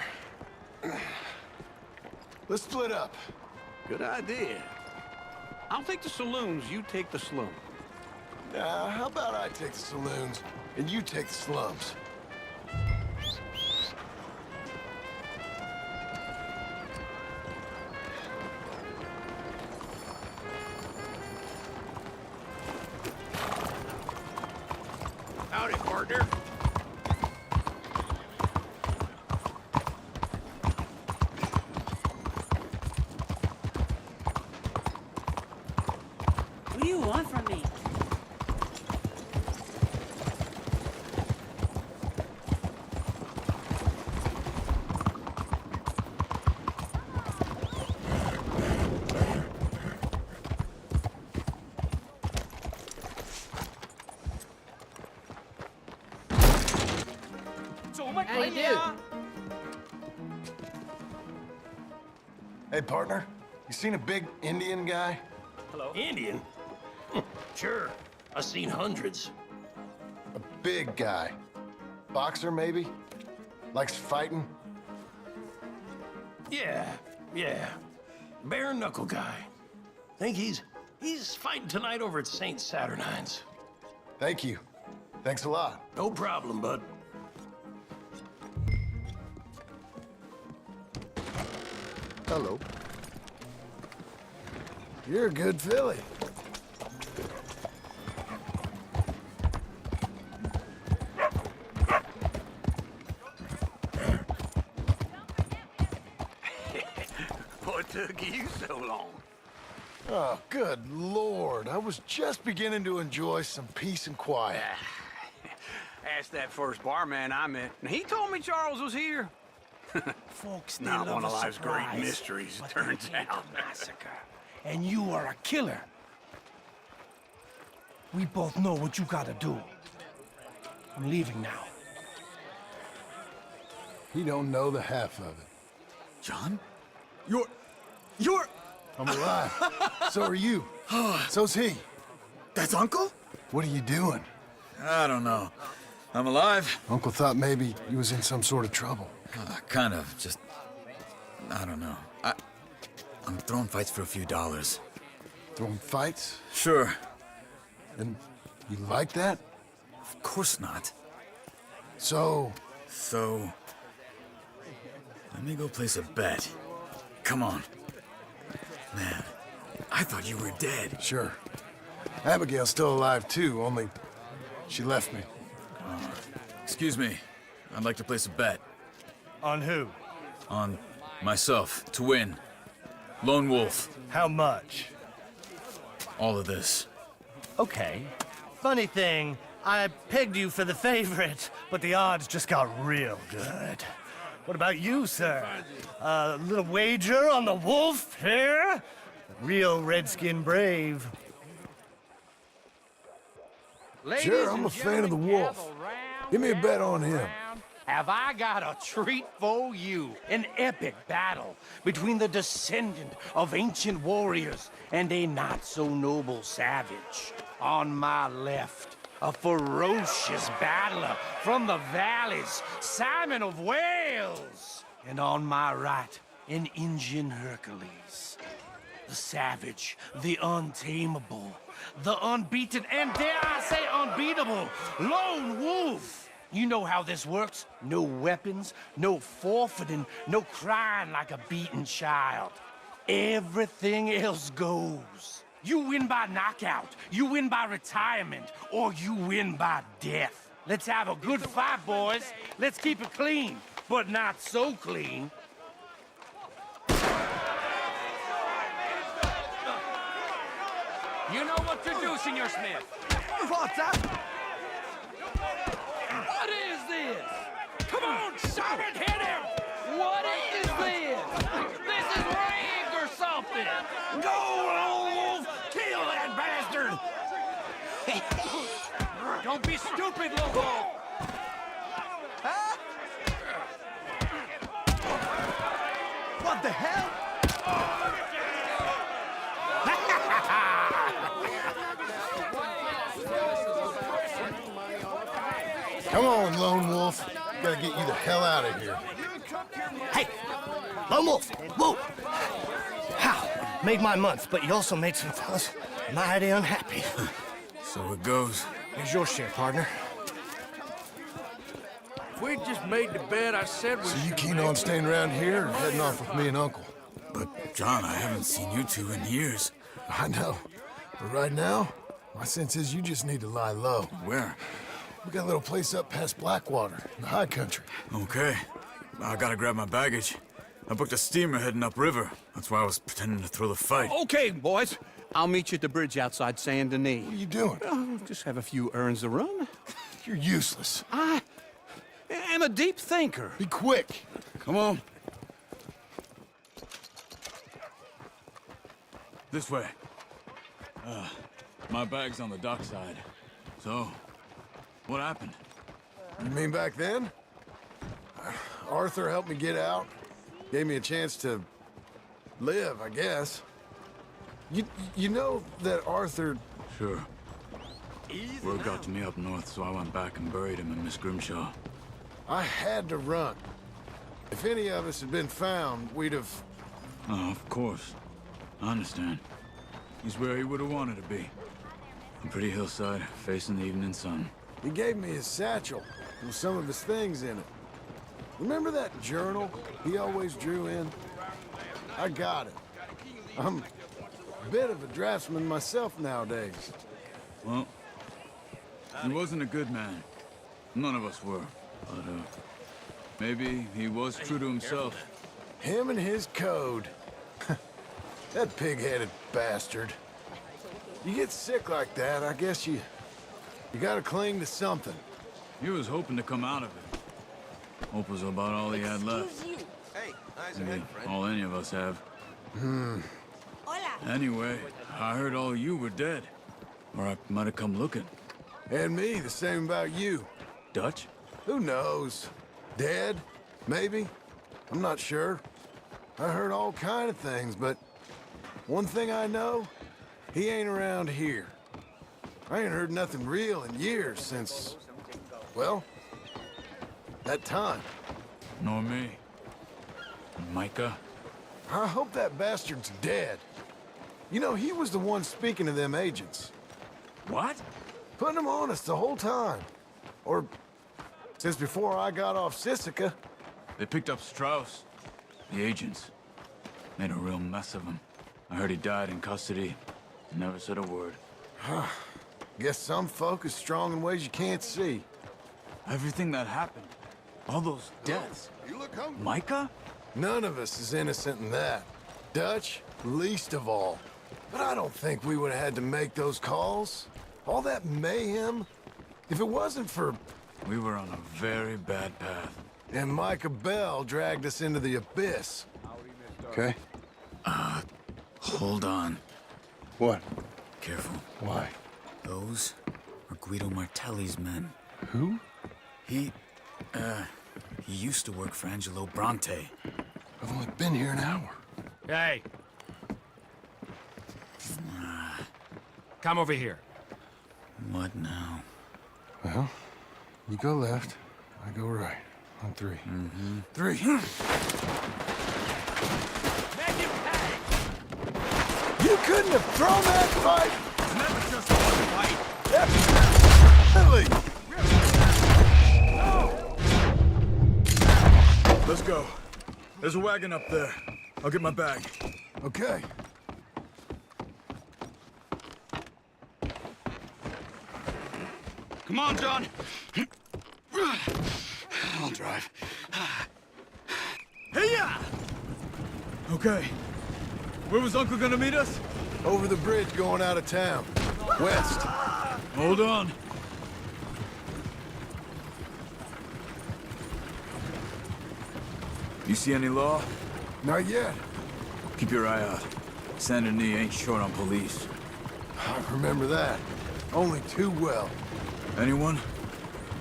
Let's split up. Good idea. I'll take the saloons, you take the slum. How about I take the saloons and you take the slums? Howdy, partner. What do you want from me? How you do? Hey, partner. You seen a big Indian guy? Hello? Indian? Sure. I've seen hundreds. A big guy. Boxer, maybe? Likes fighting? Yeah. Bare knuckle guy. Think he's fighting tonight over at St. Saturnine's. Thank you. Thanks a lot. No problem, bud. Hello. You're a good filly. What took you so long? Oh, good Lord. I was just beginning to enjoy some peace and quiet. Asked that first barman I met, and he told me Charles was here. Folks, they Not love one of a life's great surprise, mysteries, it but turns they hate out. a massacre. And you are a killer. We both know what you gotta do. I'm leaving now. He don't know the half of it. John? You're... I'm alive. So are you. So's he. That's Uncle? What are you doing? I don't know. I'm alive. Uncle thought maybe he was in some sort of trouble. Kind of. Just... I don't know. I'm throwing fights for a few dollars. Throwing fights? Sure. And you like that? Of course not. So, let me go place a bet. Come on. Man, I thought you were dead. Sure. Abigail's still alive too, only she left me. Excuse me. I'd like to place a bet. On who? On myself, to win. Lone Wolf. How much? All of this. Okay. Funny thing, I pegged you for the favorite, but the odds just got real good. What about you, sir? A little wager on the wolf here? Real redskin brave. Sure, I'm a fan of the wolf. Give me a bet on him. Have I got a treat for you? An epic battle between the descendant of ancient warriors and a not-so-noble savage. On my left, a ferocious battler from the valleys, Simon of Wales. And on my right, an Indian Hercules. The savage, the untamable, the unbeaten, and dare I say unbeatable, lone wolf. You know how this works. No weapons, no forfeiting, no crying like a beaten child. Everything else goes. You win by knockout, you win by retirement, or you win by death. Let's have a good fight, boys. Let's keep it clean, but not so clean. You know what to do, Senor Smith. What's up? What is this? Come on, shove it, hit him! What is this? This is rigged or something! Go, lone wolf! Kill that bastard! Don't be stupid, lone wolf! Huh? What the hell? Come on, Lone Wolf. Gotta get you the hell out of here. Hey, Lone Wolf, whoa! How? Made my month, but you also made some fellas mighty unhappy. So it goes. Here's your share, partner. If we'd just made the bet I said we So you keen on staying around here or heading off with me and Uncle? But, John, I haven't seen you two in years. I know. But right now, my sense is you just need to lie low. Where? We got a little place up past Blackwater, in the high country. Okay. I gotta grab my baggage. I booked a steamer heading upriver. That's why I was pretending to throw the fight. Okay, boys. I'll meet you at the bridge outside Saint Denis. What are you doing? Just have a few errands to run. You're useless. I am a deep thinker. Be quick. Come on. This way. My bag's on the dockside. So, what happened? You mean back then? Arthur helped me get out. Gave me a chance to live, I guess. You know that Arthur... Sure. Word got to me up north, so I went back and buried him in Miss Grimshaw. I had to run. If any of us had been found, we'd have... Oh, of course. I understand. He's where he would have wanted to be. A pretty hillside, facing the evening sun. He gave me his satchel with some of his things in it. Remember that journal he always drew in? I got it. I'm a bit of a draftsman myself nowadays. Well, he wasn't a good man. None of us were. But, maybe he was true to himself. Him and his code. That pig-headed bastard. You get sick like that, I guess you gotta cling to something. He was hoping to come out of it. Hope was about all he had left. Maybe all any of us have. Anyway, I heard all you were dead. Or I might have come looking. And me, the same about you. Dutch? Who knows? Dead? Maybe? I'm not sure. I heard all kind of things, but one thing I know, he ain't around here. I ain't heard nothing real in years since, well, that time. Nor me. Micah? I hope that bastard's dead. You know, he was the one speaking to them agents. What? Putting them on us the whole time. Or since before I got off Sisika. They picked up Strauss. The agents. Made a real mess of him. I heard he died in custody. Never said a word. Guess some folk is strong in ways you can't see. Everything that happened. All those deaths. You look hungry. Micah? None of us is innocent in that. Dutch, least of all. But I don't think we would have had to make those calls. All that mayhem. If it wasn't for... We were on a very bad path. And Micah Bell dragged us into the abyss. Okay? Hold on. What? Careful. Why? Those are Guido Martelli's men. Who? He used to work for Angelo Bronte. I've only been here an hour. Hey! Come over here. What now? Well, you go left, I go right. On 3. Mm-hmm. 3. Make him pay! You couldn't have thrown that fight! It's never just one fight! Definitely! Let's go. There's a wagon up there. I'll get my bag. Okay. Come on, John! I'll drive. Hey-ya! Okay. Where was Uncle gonna meet us? Over the bridge going out of town. West. Hold on. You see any law? Not yet. Keep your eye out. Saint Denis ain't short on police. I remember that. Only too well. Anyone?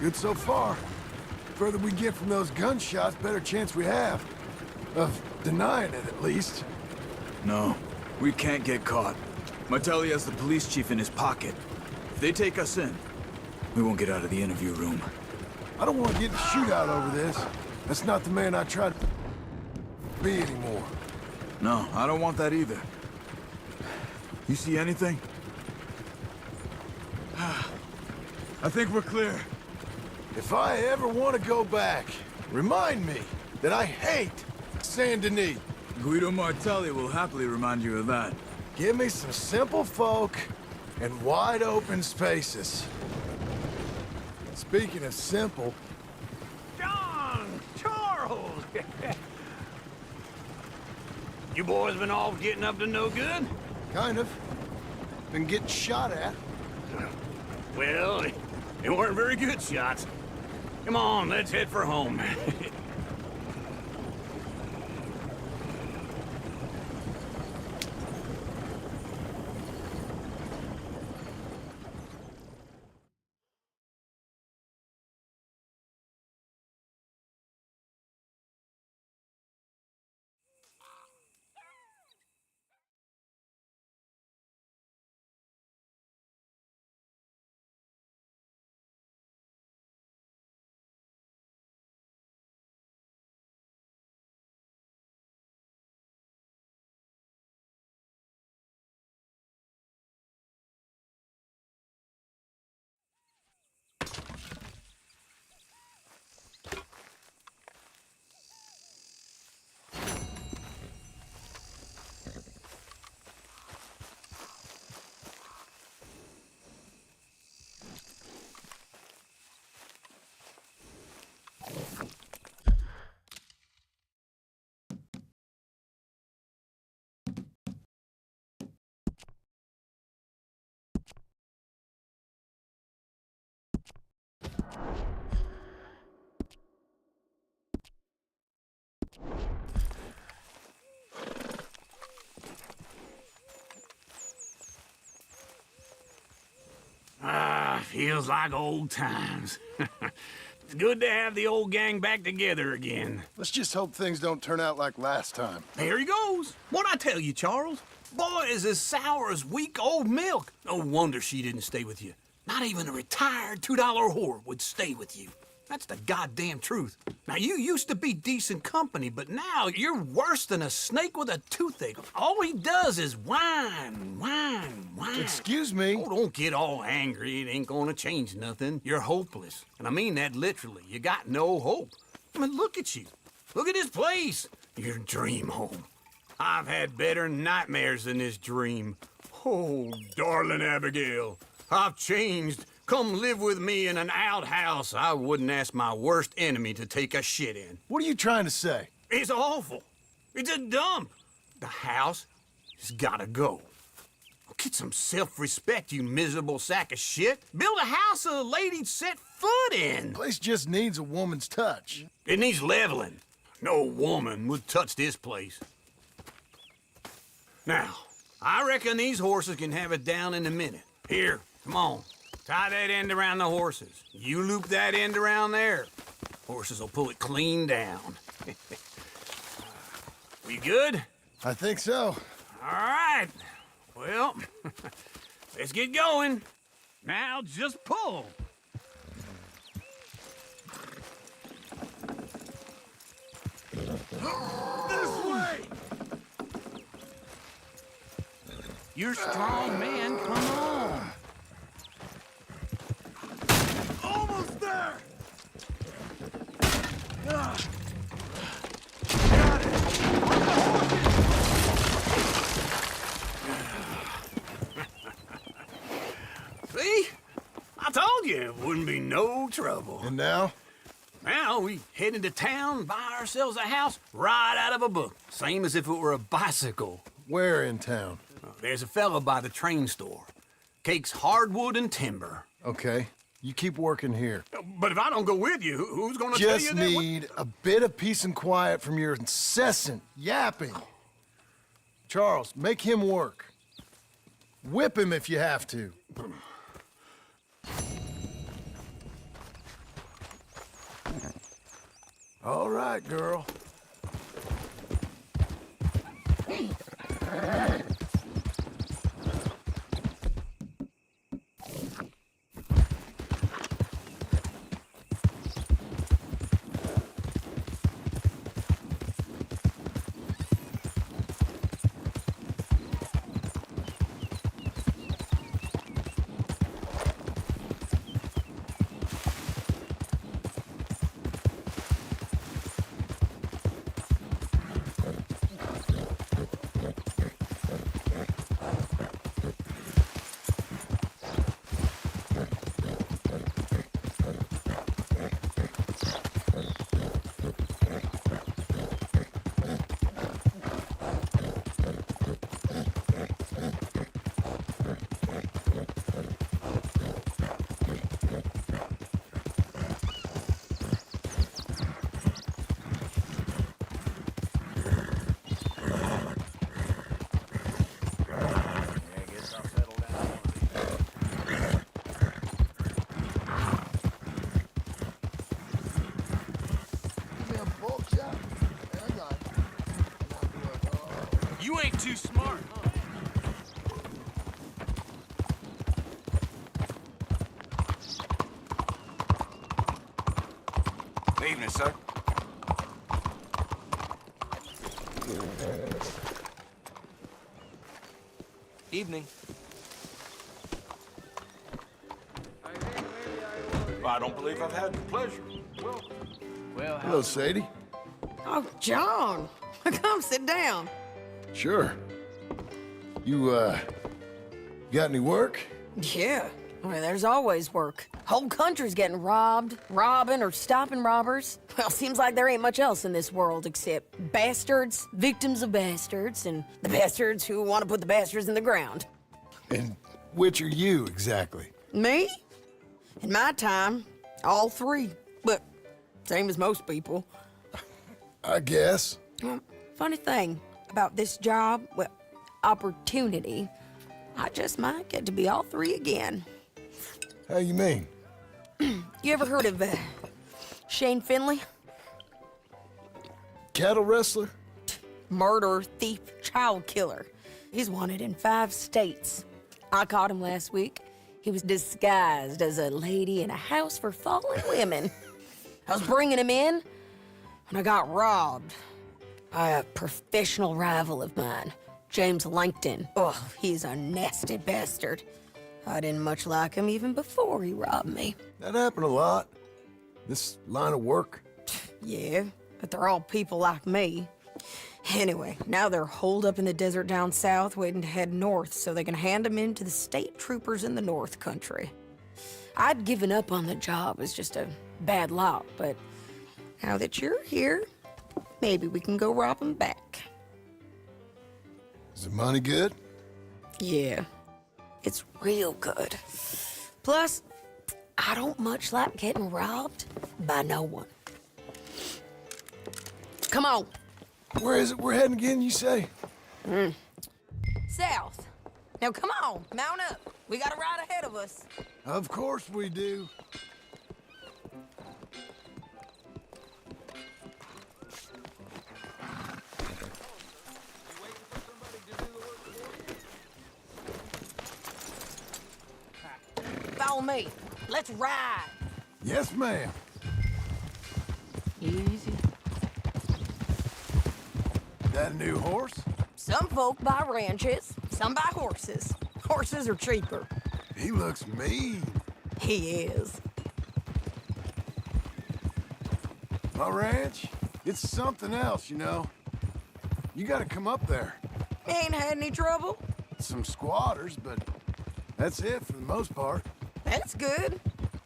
Good so far. Further we get from those gunshots, better chance we have. Of denying it, at least. No, we can't get caught. Martelli has the police chief in his pocket. If they take us in, we won't get out of the interview room. I don't want to get in a shootout over this. That's not the man I tried to be anymore. No, I don't want that either. You see anything? I think we're clear. If I ever want to go back, remind me that I hate Saint Denis. Guido Martelli will happily remind you of that. Give me some simple folk and wide open spaces. Speaking of simple... John! Charles! You boys been all getting up to no good? Kind of. Been getting shot at. Well, they weren't very good shots. Come on, let's head for home. Feels like old times. It's good to have the old gang back together again. Let's just hope things don't turn out like last time. There he goes. What'd I tell you, Charles? Boy is as sour as weak old milk. No wonder she didn't stay with you. Not even a retired $2 whore would stay with you. That's the goddamn truth. Now, you used to be decent company, but now you're worse than a snake with a toothache. All he does is whine, whine, whine. Excuse me? Oh, don't get all angry. It ain't gonna change nothing. You're hopeless. And I mean that literally. You got no hope. I mean, look at you. Look at this place. Your dream home. I've had better nightmares than this dream. Oh, darling Abigail, I've changed. Come live with me in an outhouse I wouldn't ask my worst enemy to take a shit in. What are you trying to say? It's awful. It's a dump. The house has gotta go. Get some self-respect, you miserable sack of shit. Build a house a lady'd set foot in. Place just needs a woman's touch. It needs leveling. No woman would touch this place. Now, I reckon these horses can have it down in a minute. Here, come on. Tie that end around the horses. You loop that end around there. Horses will pull it clean down. We good? I think so. All right. Well, let's get going. Now just pull. This way! You're strong, man. Come on. Almost there! Got it! See? I told you it wouldn't be no trouble. And now? Now we head into town, buy ourselves a house right out of a book. Same as if it were a bicycle. Where in town? There's a fella by the train store. Cakes hardwood and timber. Okay. You keep working here. But if I don't go with you, who's gonna tell you Just that? need a bit of peace and quiet from your incessant yapping. Charles, make him work. Whip him if you have to. All right, girl. You ain't too smart, huh? Good evening, sir. Evening. Well, I don't believe I've had the pleasure. Well, Hello, Sadie. Oh, John. Come sit down. Sure. You, got any work? Yeah. Well, there's always work. Whole country's getting robbed, robbing, or stopping robbers. Well, seems like there ain't much else in this world except bastards, victims of bastards, and the bastards who want to put the bastards in the ground. And which are you, exactly? Me? In my time, all three. But same as most people. I guess. Well, funny thing about this job, well, opportunity, I just might get to be all three again. How you mean? You ever heard of Shane Finley? Cattle wrestler? Murderer, thief, child killer. He's wanted in 5 states. I caught him last week. He was disguised as a lady in a house for fallen women. I was bringing him in, and I got robbed by a professional rival of mine, James Langton. Oh, he's a nasty bastard. I didn't much like him even before he robbed me. That happened a lot. This line of work. Yeah, but they're all people like me. Anyway, now they're holed up in the desert down south, waiting to head north so they can hand them in to the state troopers in the North Country. I'd given up on the job as just a bad lot, but now that you're here, maybe we can go rob them back. Is the money good? Yeah, It's real good. Plus, I don't much like getting robbed by no one. Come on. Where is it we're heading again, you say? South. Now come on, mount up. We got a ride ahead of us. Of course we do. Follow me. Let's ride. Yes, ma'am. Easy. That a new horse? Some folk buy ranches, some buy horses. Horses are cheaper. He looks mean. He is. My ranch, it's something else, you know. You gotta come up there. Ain't had any trouble? Some squatters, but that's it for the most part. That's good.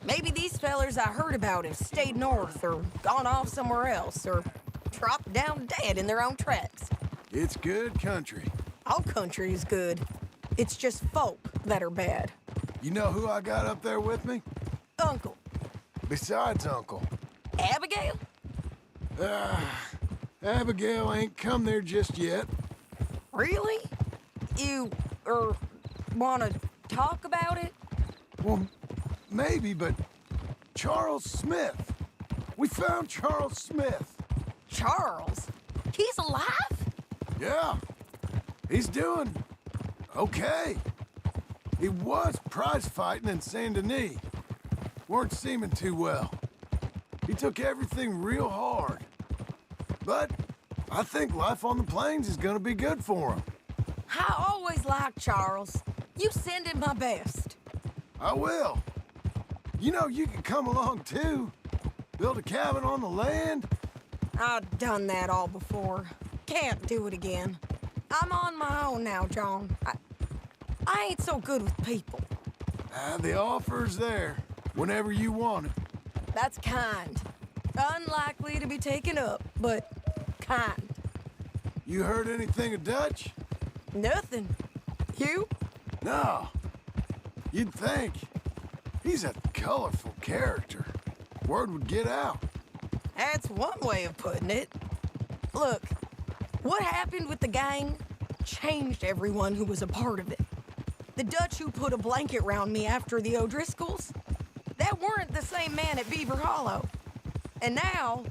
Maybe these fellers I heard about have stayed north or gone off somewhere else or dropped down dead in their own tracks. It's good country. All country is good. It's just folk that are bad. You know who I got up there with me? Uncle. Besides Uncle. Abigail? Abigail ain't come there just yet. Really? You, wanna talk about it? Well, maybe, but Charles Smith. We found Charles Smith. Charles? He's alive? Yeah. He's doing okay. He was prize fighting in Saint Denis. Weren't seeming too well. He took everything real hard. But I think life on the plains is gonna be good for him. I always liked Charles. You send him my best. I will. You know, you can come along too. Build a cabin on the land. I've done that all before. Can't do it again. I'm on my own now, John. I ain't so good with people. The offer's there, whenever you want it. That's kind. Unlikely to be taken up, but kind. You heard anything of Dutch? Nothing. You? No. You'd think. He's a colorful character. Word would get out. That's one way of putting it. Look, what happened with the gang changed everyone who was a part of it. The Dutch who put a blanket round me after the O'Driscolls, that weren't the same man at Beaver Hollow. And now,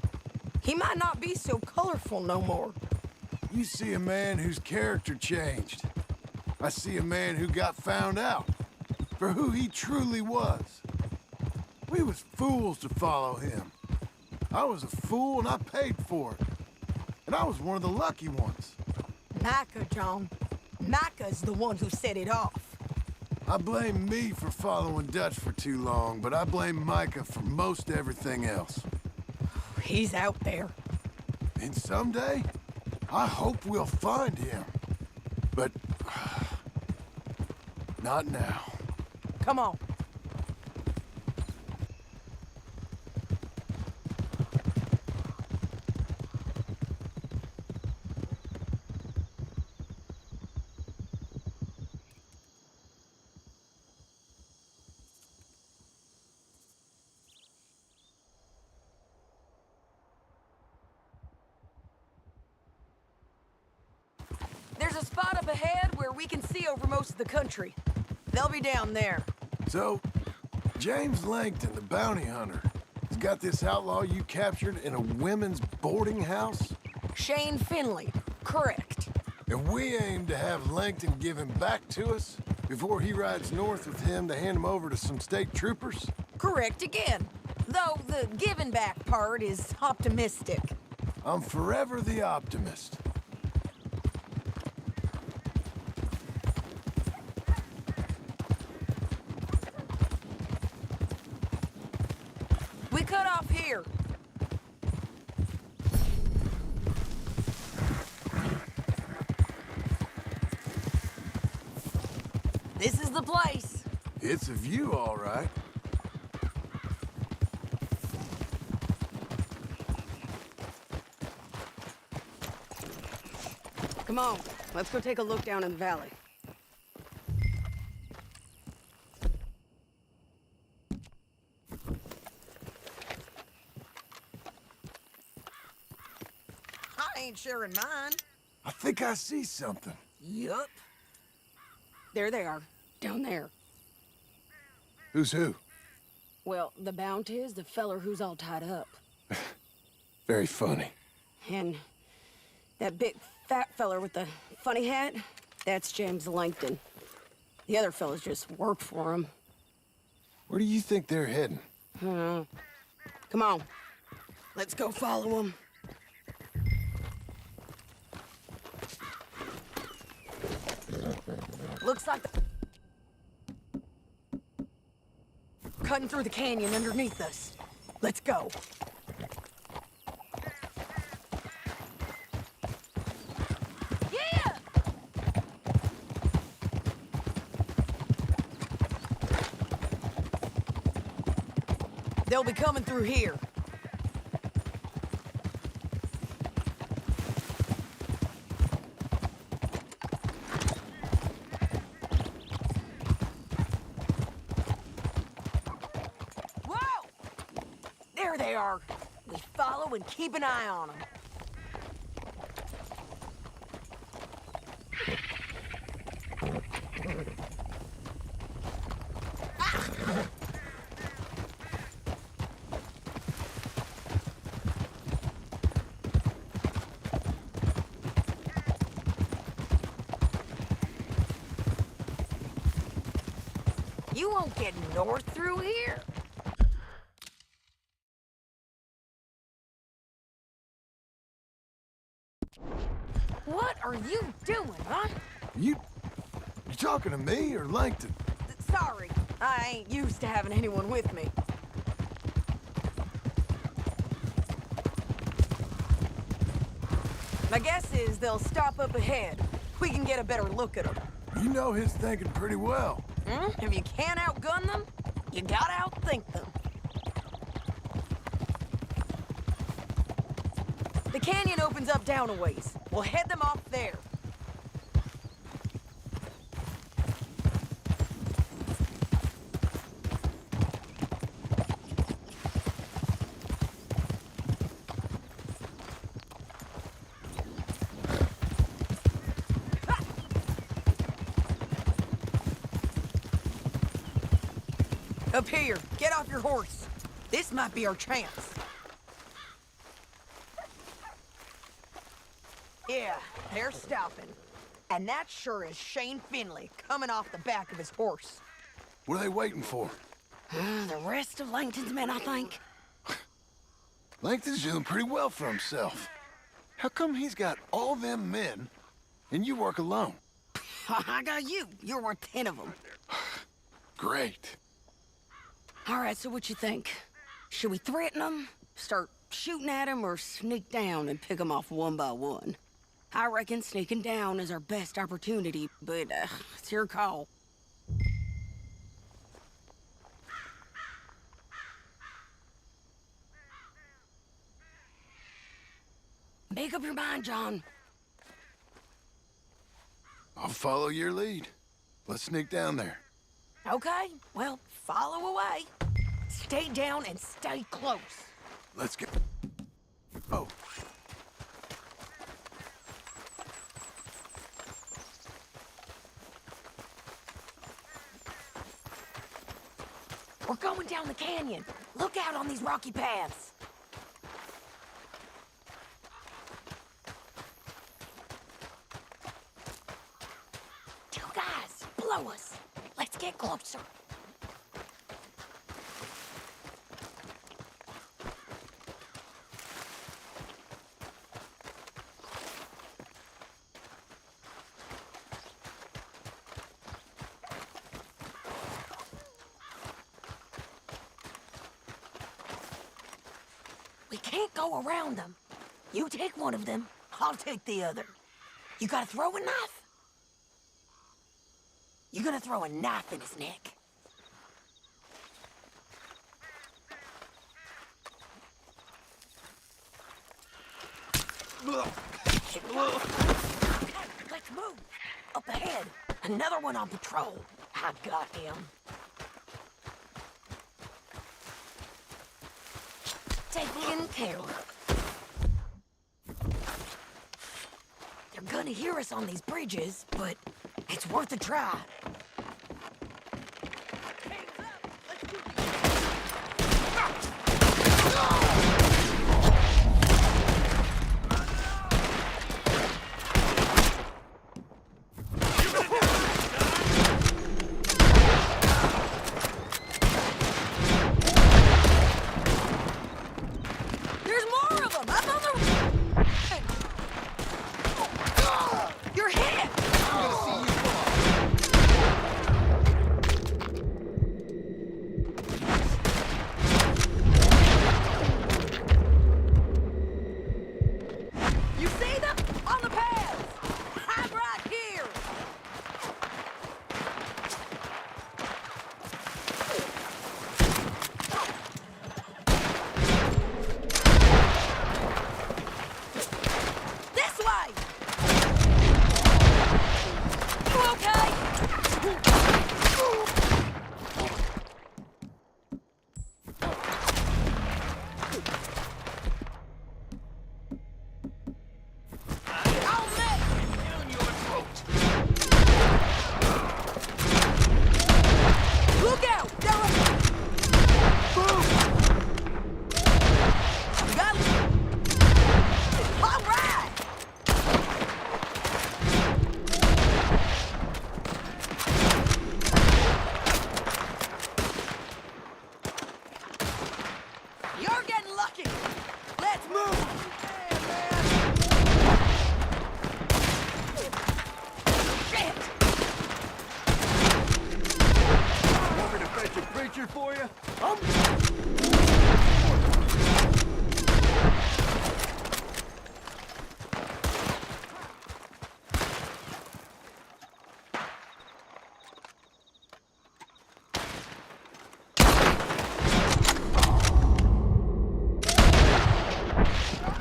he might not be so colorful no more. You see a man whose character changed. I see a man who got found out for who he truly was. We was fools to follow him. I was a fool and I paid for it. And I was one of the lucky ones. Micah, John. Micah's the one who set it off. I blame me for following Dutch for too long, but I blame Micah for most everything else. He's out there. And someday, I hope we'll find him. But not now. Come on. There's a spot up ahead where we can see over most of the country. They'll be down there. So, James Langton, the bounty hunter, has got this outlaw you captured in a women's boarding house? Shane Finley, correct. And we aim to have Langton give him back to us before he rides north with him to hand him over to some state troopers? Correct again. Though the giving back part is optimistic. I'm forever the optimist. We cut off here. This is the place. It's a view, all right. Come on, let's go take a look down in the valley. ain't sharing mine. I think I see something. Yup. There they are, down there. Who's who? Well, the bounty is the feller who's all tied up. Very funny. And that big fat feller with the funny hat, that's James Langton. The other fellas just work for him. Where do you think they're heading? Come on. Let's go follow them. Looks like cutting through the canyon underneath us. Let's go. Yeah! They'll be coming through here. There they are. We follow and keep an eye on them. You won't get north through here. What are you doing, huh? You talking to me or Langton? Sorry, I ain't used to having anyone with me. My guess is they'll stop up ahead. We can get a better look at them. You know his thinking pretty well. If you can't outgun them, you gotta outthink them. The canyon opens up down a ways. We'll head them off there. Up here, get off your horse. This might be our chance. Yeah, they're stopping. And that sure is Shane Finley coming off the back of his horse. What are they waiting for? The rest of Langton's men, I think. Langton's doing pretty well for himself. How come he's got all them men and you work alone? I got you. You're worth 10 of them. Great. All right, so what you think? Should we threaten them, start shooting at them, or sneak down and pick them off one by one? I reckon sneaking down is our best opportunity, but it's your call. Make up your mind, John. I'll follow your lead. Let's sneak down there. Okay, well, follow away. Stay down and stay close. Let's get... Oh. We're going down the canyon. Look out on these rocky paths. Two guys, below us. Let's get closer. We can't go around them. You take one of them, I'll take the other. You gotta throw a knife? You're gonna throw a knife in his neck. Let's move. Up ahead. Another one on patrol. I got him. Taken care of. You're gonna hear us on these bridges, but it's worth a try. For you?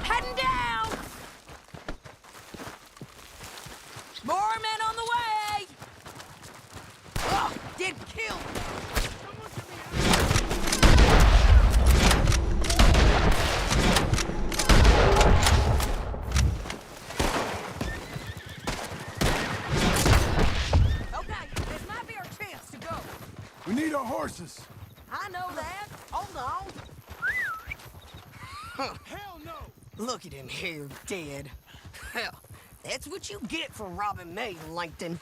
Heading down! More men on the way! Oh, did kill! We need our horses. I know that. Hold on. Hell no! Look at him here, dead. Hell, that's what you get for robbing me, Langton.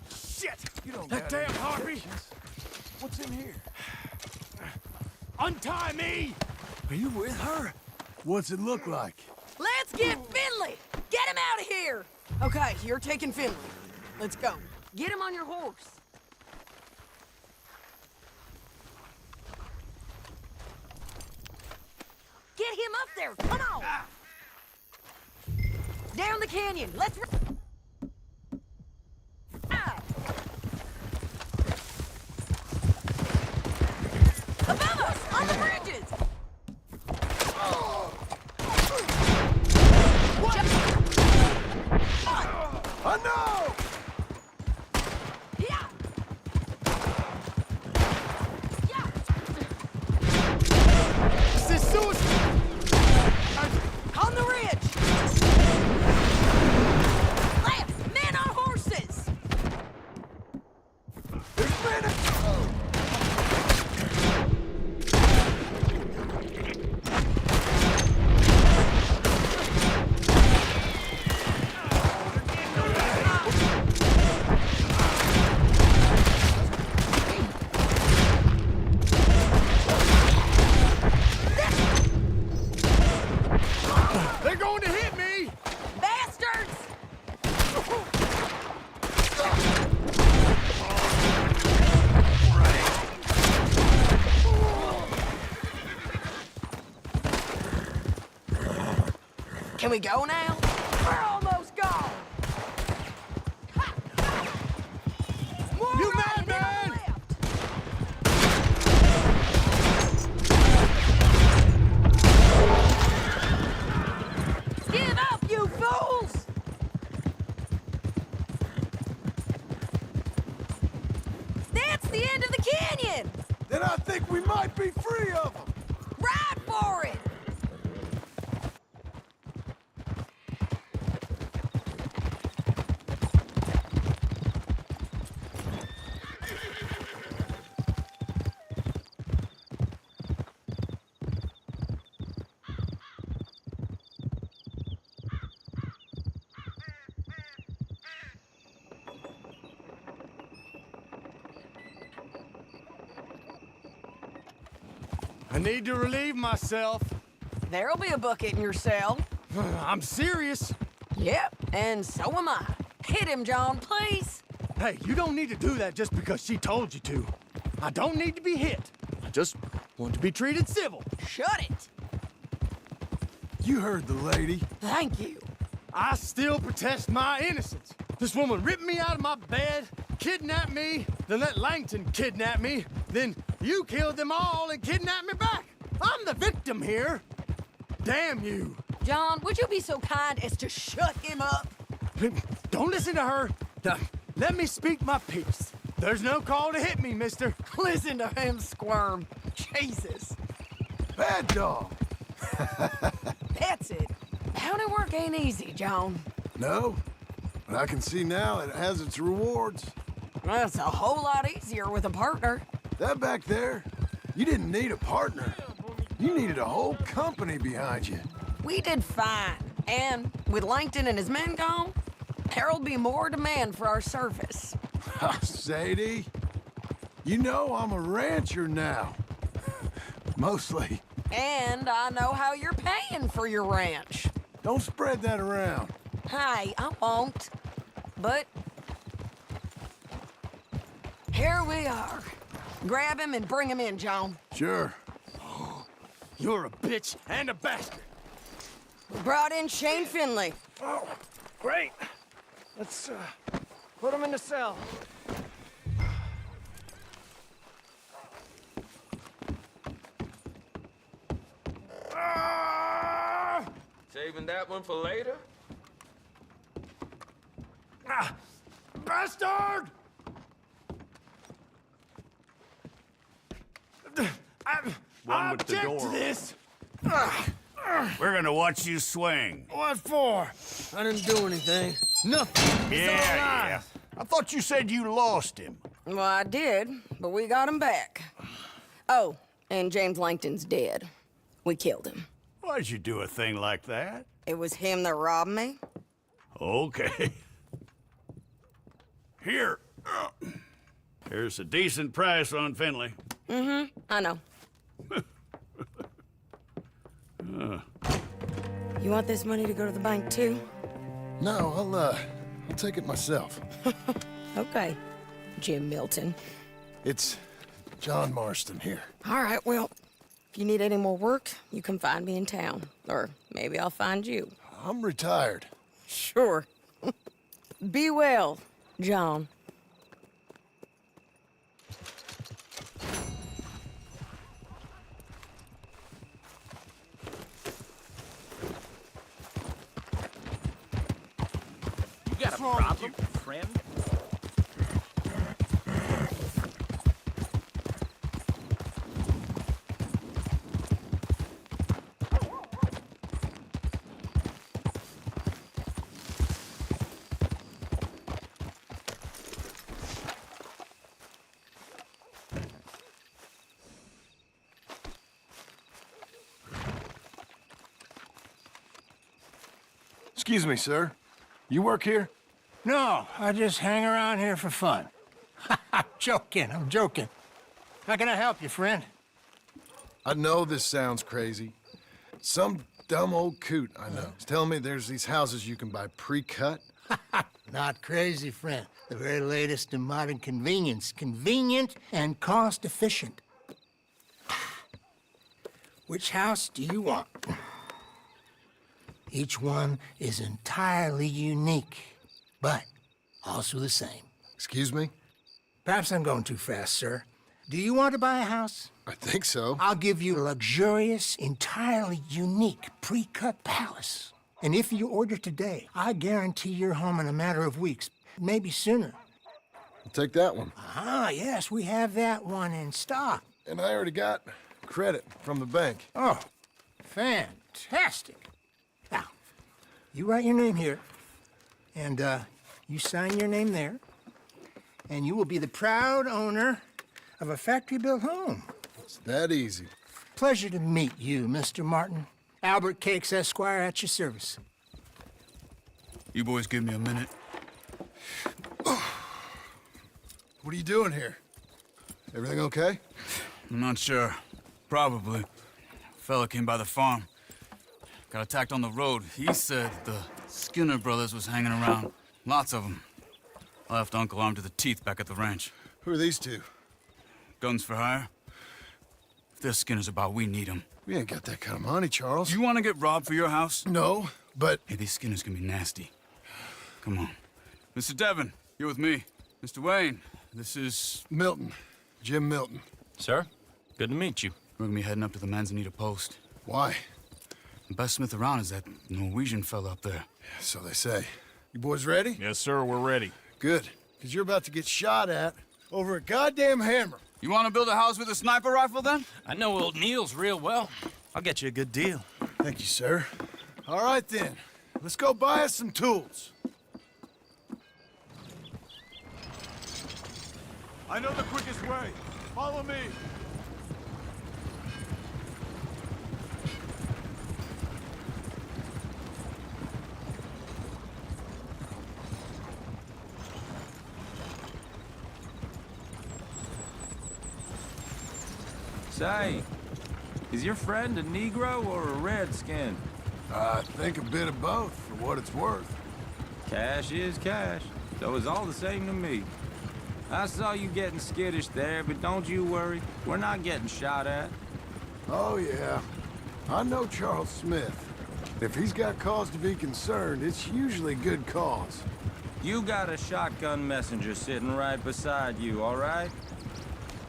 Shit! You don't That got damn any harpy! restrictions. What's in here? Untie me! Are you with her? What's it look like? Let's get Finley! Get him out of here! Okay, you're taking Finley. Let's go. Get him on your horse. Get him up there! Come on! Down the canyon! Let's... Above us! On the bridges! I know! Yeah! Yeah! This is suicide! On the ridge! Left! Men on horses! There's men... They're going to hit me! Bastards! Can we go now? We're almost gone! More You right, madman! and on the left. Give up, you fools! That's the end of the canyon! Then I think we might be free of them. Ride for it! I need to relieve myself. There'll be a bucket in your cell. I'm serious. Yep, and so am I. Hit him, John, please. Hey, you don't need to do that just because she told you to. I don't need to be hit. I just want to be treated civil. Shut it. You heard the lady. Thank you. I still protest my innocence. This woman ripped me out of my bed, kidnapped me, then let Langton kidnap me, then you killed them all and kidnapped me back. I'm the victim here. Damn you. John, would you be so kind as to shut him up? Don't listen to her. Let me speak my piece. There's no call to hit me, mister. Listen to him squirm. Jesus. Bad dog. That's it. Bounty work ain't easy, John. No, but I can see now it has its rewards. That's a whole lot easier with a partner. That back there, you didn't need a partner. You needed a whole company behind you. We did fine. And with Langton and his men gone, there'll be more demand for our service. Sadie, you know I'm a rancher now. Mostly. And I know how you're paying for your ranch. Don't spread that around. Hey, I won't. But here we are. Grab him and bring him in, John. Sure. You're a bitch and a bastard. We brought in Shane Finley. Oh, great. Let's put him in the cell. Saving that one for later? Bastard! I with the object door. to this. We're gonna watch you swing. What for? I didn't do anything. Nothing. He's Yeah. I thought you said you lost him. Well, I did, but we got him back. Oh, and James Langton's dead. We killed him. Why'd you do a thing like that? It was him that robbed me. Okay. Here. Here's a decent price on Finley. Mm-hmm, I know. You want this money to go to the bank, too? No, I'll take it myself. Okay, Jim Milton. It's John Marston here. All right, well, if you need any more work, you can find me in town. Or maybe I'll find you. I'm retired. Sure. Be well, John. You got a problem, friend? Excuse me, sir. You work here? No, I just hang around here for fun. I'm joking. How can I help you, friend? I know this sounds crazy. Some dumb old coot I know is telling me there's these houses you can buy pre-cut. Not crazy, friend. The very latest in modern convenience. Convenient and cost-efficient. Which house do you want? Each one is entirely unique, but also the same. Excuse me? Perhaps I'm going too fast, sir. Do you want to buy a house? I think so. I'll give you a luxurious, entirely unique pre-cut palace. And if you order today, I guarantee you're home in a matter of weeks, maybe sooner. I'll take that one. Ah, yes, we have that one in stock. And I already got credit from the bank. Oh, fantastic. Now, you write your name here, and you sign your name there, and you will be the proud owner of a factory-built home. It's that easy. Pleasure to meet you, Mr. Martin. Albert Cakes, Esquire, at your service. You boys give me a minute. What are you doing here? Everything okay? I'm not sure. Probably. Fella came by the farm. Got attacked on the road. He said the Skinner brothers was hanging around. Lots of them. I left Uncle armed to the teeth back at the ranch. Who are these two? Guns for hire. If they're Skinner's about, we need them. We ain't got that kind of money, Charles. You want to get robbed for your house? No, but... Hey, these Skinners can be nasty. Come on. Mr. Devon, you're with me. Mr. Wayne, this is... Milton. Jim Milton. Sir, good to meet you. We're gonna be heading up to the Manzanita post. Why? The best smith around is that Norwegian fella up there. Yeah, so they say. You boys ready? Yes, sir, we're ready. Good, because you're about to get shot at over a goddamn hammer. You want to build a house with a sniper rifle, then? I know old Neil's real well. I'll get you a good deal. Thank you, sir. All right, then. Let's go buy us some tools. I know the quickest way. Follow me. Say, is your friend a Negro or a Redskin? I think a bit of both, for what it's worth. Cash is cash, so it's all the same to me. I saw you getting skittish there, but don't you worry. We're not getting shot at. Oh, yeah. I know Charles Smith. If he's got cause to be concerned, it's usually good cause. You got a shotgun messenger sitting right beside you, all right?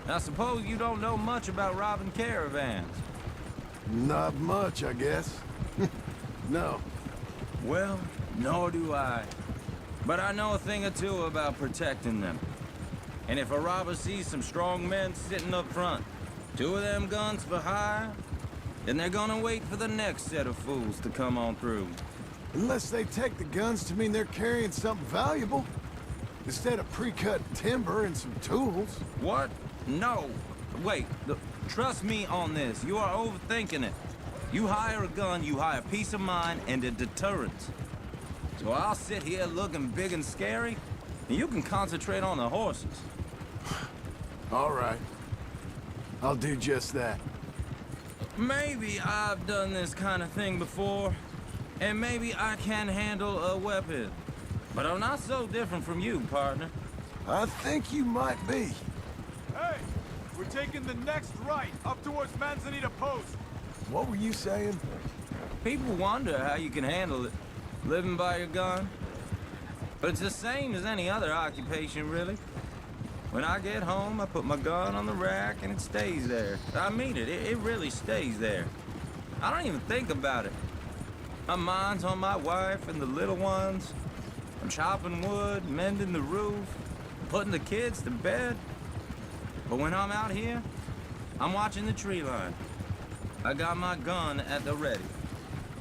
I suppose you don't know much about robbing caravans. Not much, I guess. No. Well, nor do I. But I know a thing or two about protecting them. And if a robber sees some strong men sitting up front, 2 of them guns for hire, then they're gonna wait for the next set of fools to come on through. Unless they take the guns to mean they're carrying something valuable. Instead of pre-cut timber and some tools. What? No. Wait, look, trust me on this. You are overthinking it. You hire a gun, you hire peace of mind and a deterrent. So I'll sit here looking big and scary, and you can concentrate on the horses. All right. I'll do just that. Maybe I've done this kind of thing before, and maybe I can handle a weapon. But I'm not so different from you, partner. I think you might be. Hey, we're taking the next right, up towards Manzanita Post. What were you saying? People wonder how you can handle it, living by your gun. But it's the same as any other occupation, really. When I get home, I put my gun on the rack and it stays there. I mean it, it really stays there. I don't even think about it. My mind's on my wife and the little ones. I'm chopping wood, mending the roof, putting the kids to bed. But when I'm out here, I'm watching the tree line. I got my gun at the ready.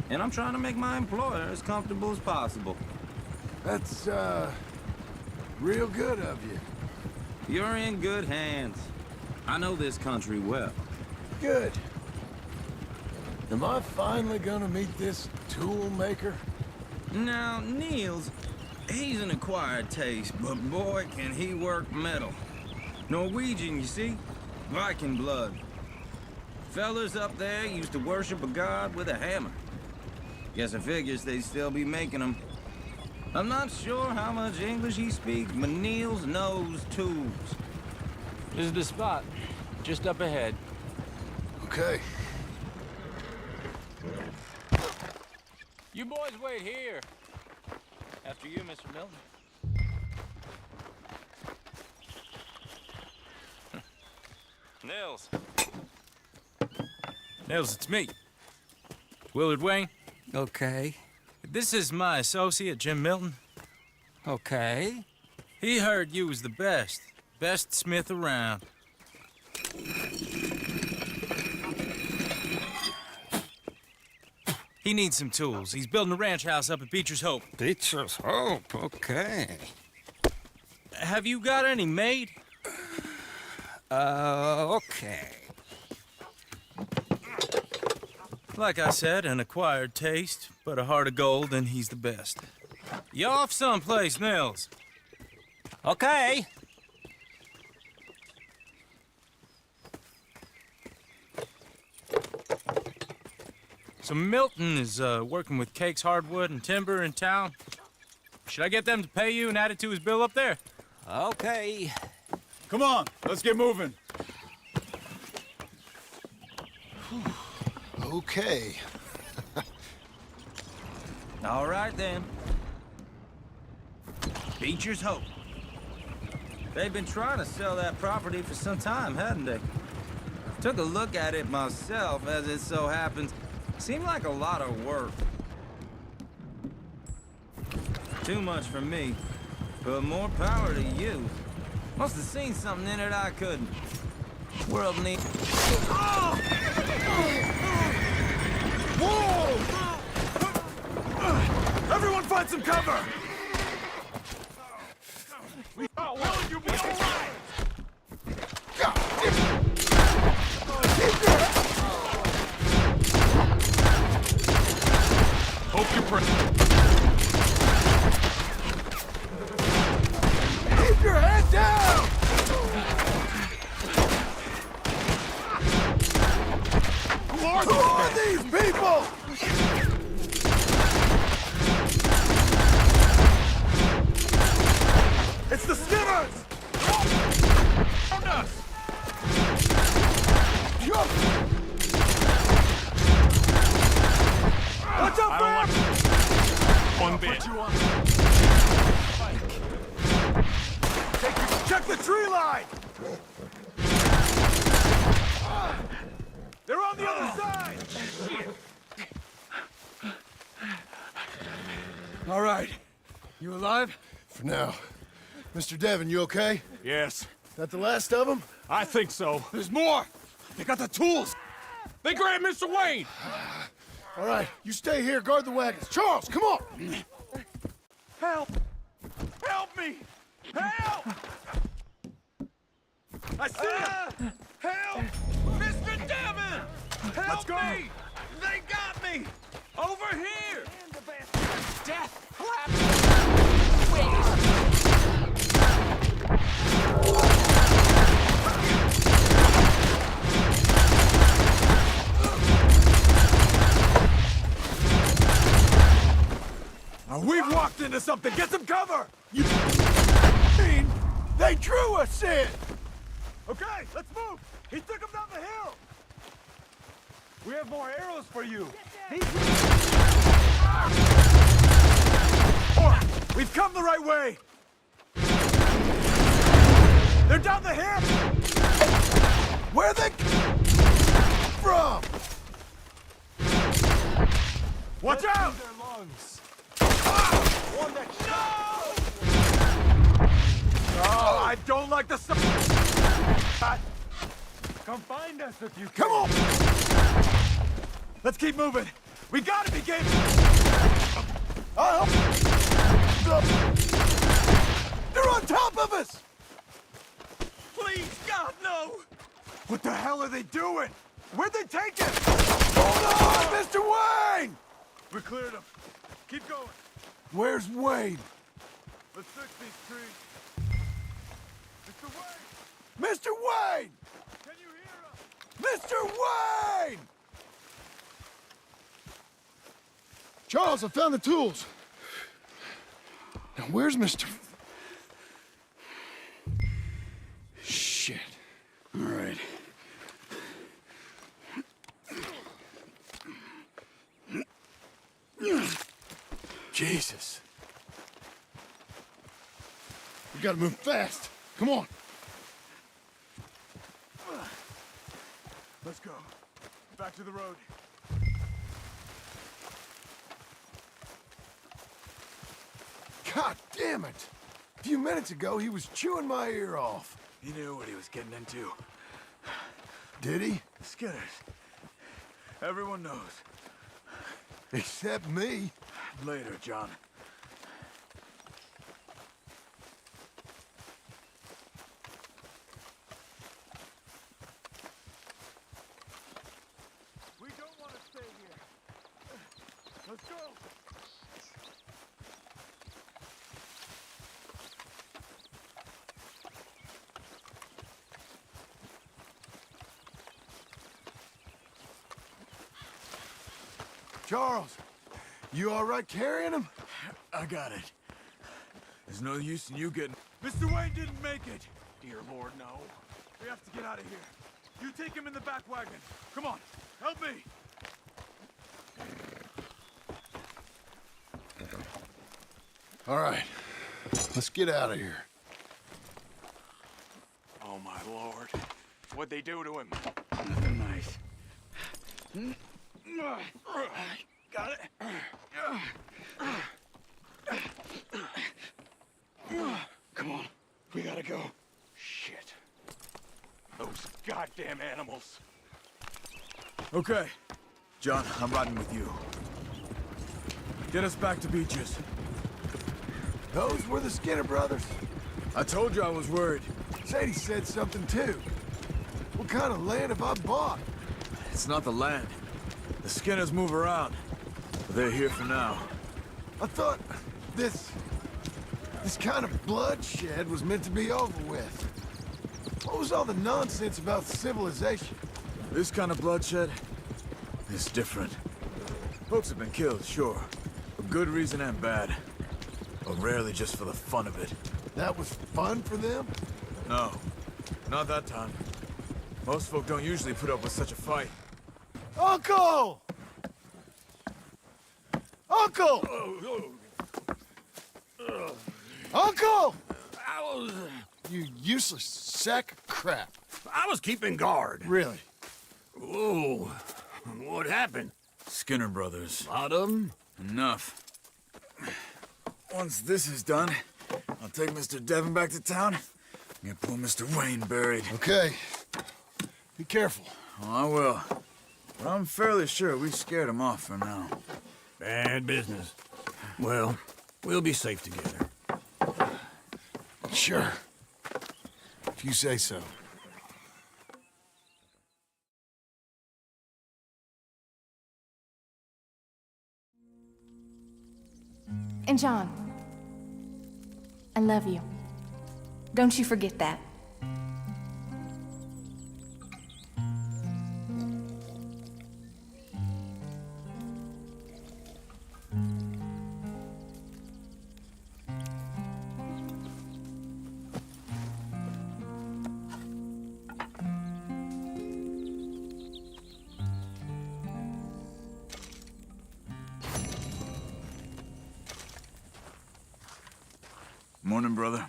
And I'm trying to make my employer as comfortable as possible. That's, real good of you. You're in good hands. I know this country well. Good. Am I finally gonna meet this tool maker? Now, Niels, he's an acquired taste, but boy, can he work metal. Norwegian, you see? Viking blood. Fellas up there used to worship a god with a hammer. Guess I figures they'd still be making them. I'm not sure how much English he speaks, but Niels knows tools. This is the spot, just up ahead. Okay. You boys wait here. After you, Mr. Milton. Nils. Nils, it's me. Willard Wayne. Okay. This is my associate, Jim Milton. Okay. He heard you was the best. Best smith around. He needs some tools. He's building a ranch house up at Beecher's Hope. Beecher's Hope, okay. Have you got any made? Okay. Like I said, an acquired taste, but a heart of gold, and he's the best. You off someplace, Nils? Okay. So Milton is working with Cake's Hardwood and Timber in town. Should I get them to pay you and add it to his bill up there? Okay. Come on, let's get moving. Okay. All right, then. Beecher's Hope. They've been trying to sell that property for some time, hadn't they? Took a look at it myself, as it so happens. Seemed like a lot of work. Too much for me, but more power to you. Must have seen something in it I couldn't. World needs... Whoa! Everyone find some cover! Will you be all right? Hope you're Keep your head down! Who are these people? It's the Skimmers! Found us! Watch out, man! One bit. Check the tree line! They're on the other side! All right. You alive? For now. Mr. Devon, you okay? Yes. That the last of them? I think so. There's more! They got the tools! They grabbed Mr. Wayne! All right, you stay here, guard the wagons. Charles, come on! Help! Help me! Help! I see him! Help! Mr. Devon! Help Let's go! me! They got me! Over here! Death clap! We've walked into something! Get some cover! You mean they drew us in! Okay, let's move! He took him down the hill! We have more arrows for you! We've come the right way! They're down the hill! Where they from? Watch out! One that... No! Oh, I don't like the... Come find us if you can. Come on! Let's keep moving. We gotta be game. They're on top of us! Please, God, no! What the hell are they doing? Where'd they take him? Hold on, Mr. Wayne! We cleared him. Keep going. Where's Wayne? Let's fix these trees. Mr. Wayne! Mr. Wayne! Can you hear us? Mr. Wayne! Charles, I found the tools. Now, where's Mr. Shit. All right. Jesus. We gotta move fast. Come on. Let's go. Back to the road. God damn it! A few minutes ago, he was chewing my ear off. He knew what he was getting into. Did he? Skinners. Everyone knows. Except me. Later, John. We don't want to stay here. Let's go. Charles, you all right carrying him? I got it. There's no use in you getting... Mr. Wayne didn't make it! Dear Lord, no. We have to get out of here. You take him in the back wagon. Come on, help me! All right, let's get out of here. Oh, my Lord. What'd they do to him? Nothing nice. Got it? Come on, we gotta go. Shit. Those goddamn animals. Okay. John, I'm riding with you. Get us back to Beaches. Those were the Skinner brothers. I told you I was worried. Sadie said something too. What kind of land have I bought? It's not the land. The Skinners move around. But they're here for now. I thought this kind of bloodshed was meant to be over with. What was all the nonsense about civilization? This kind of bloodshed is different. Folks have been killed, sure. For good reason and bad. But rarely just for the fun of it. That was fun for them? No, not that time. Most folk don't usually put up with such a fight. Uncle! Uncle! Uncle! You useless sack of crap. I was keeping guard. Really? Whoa. What happened? Skinner brothers. A lot of them? Enough. Once this is done, I'll take Mr. Devon back to town and get poor Mr. Wayne buried. Okay. Be careful. Oh, I will. But I'm fairly sure we scared him off for now. Bad business. Well, we'll be safe together. Sure. If you say so. And John, I love you. Don't you forget that. Morning, brother.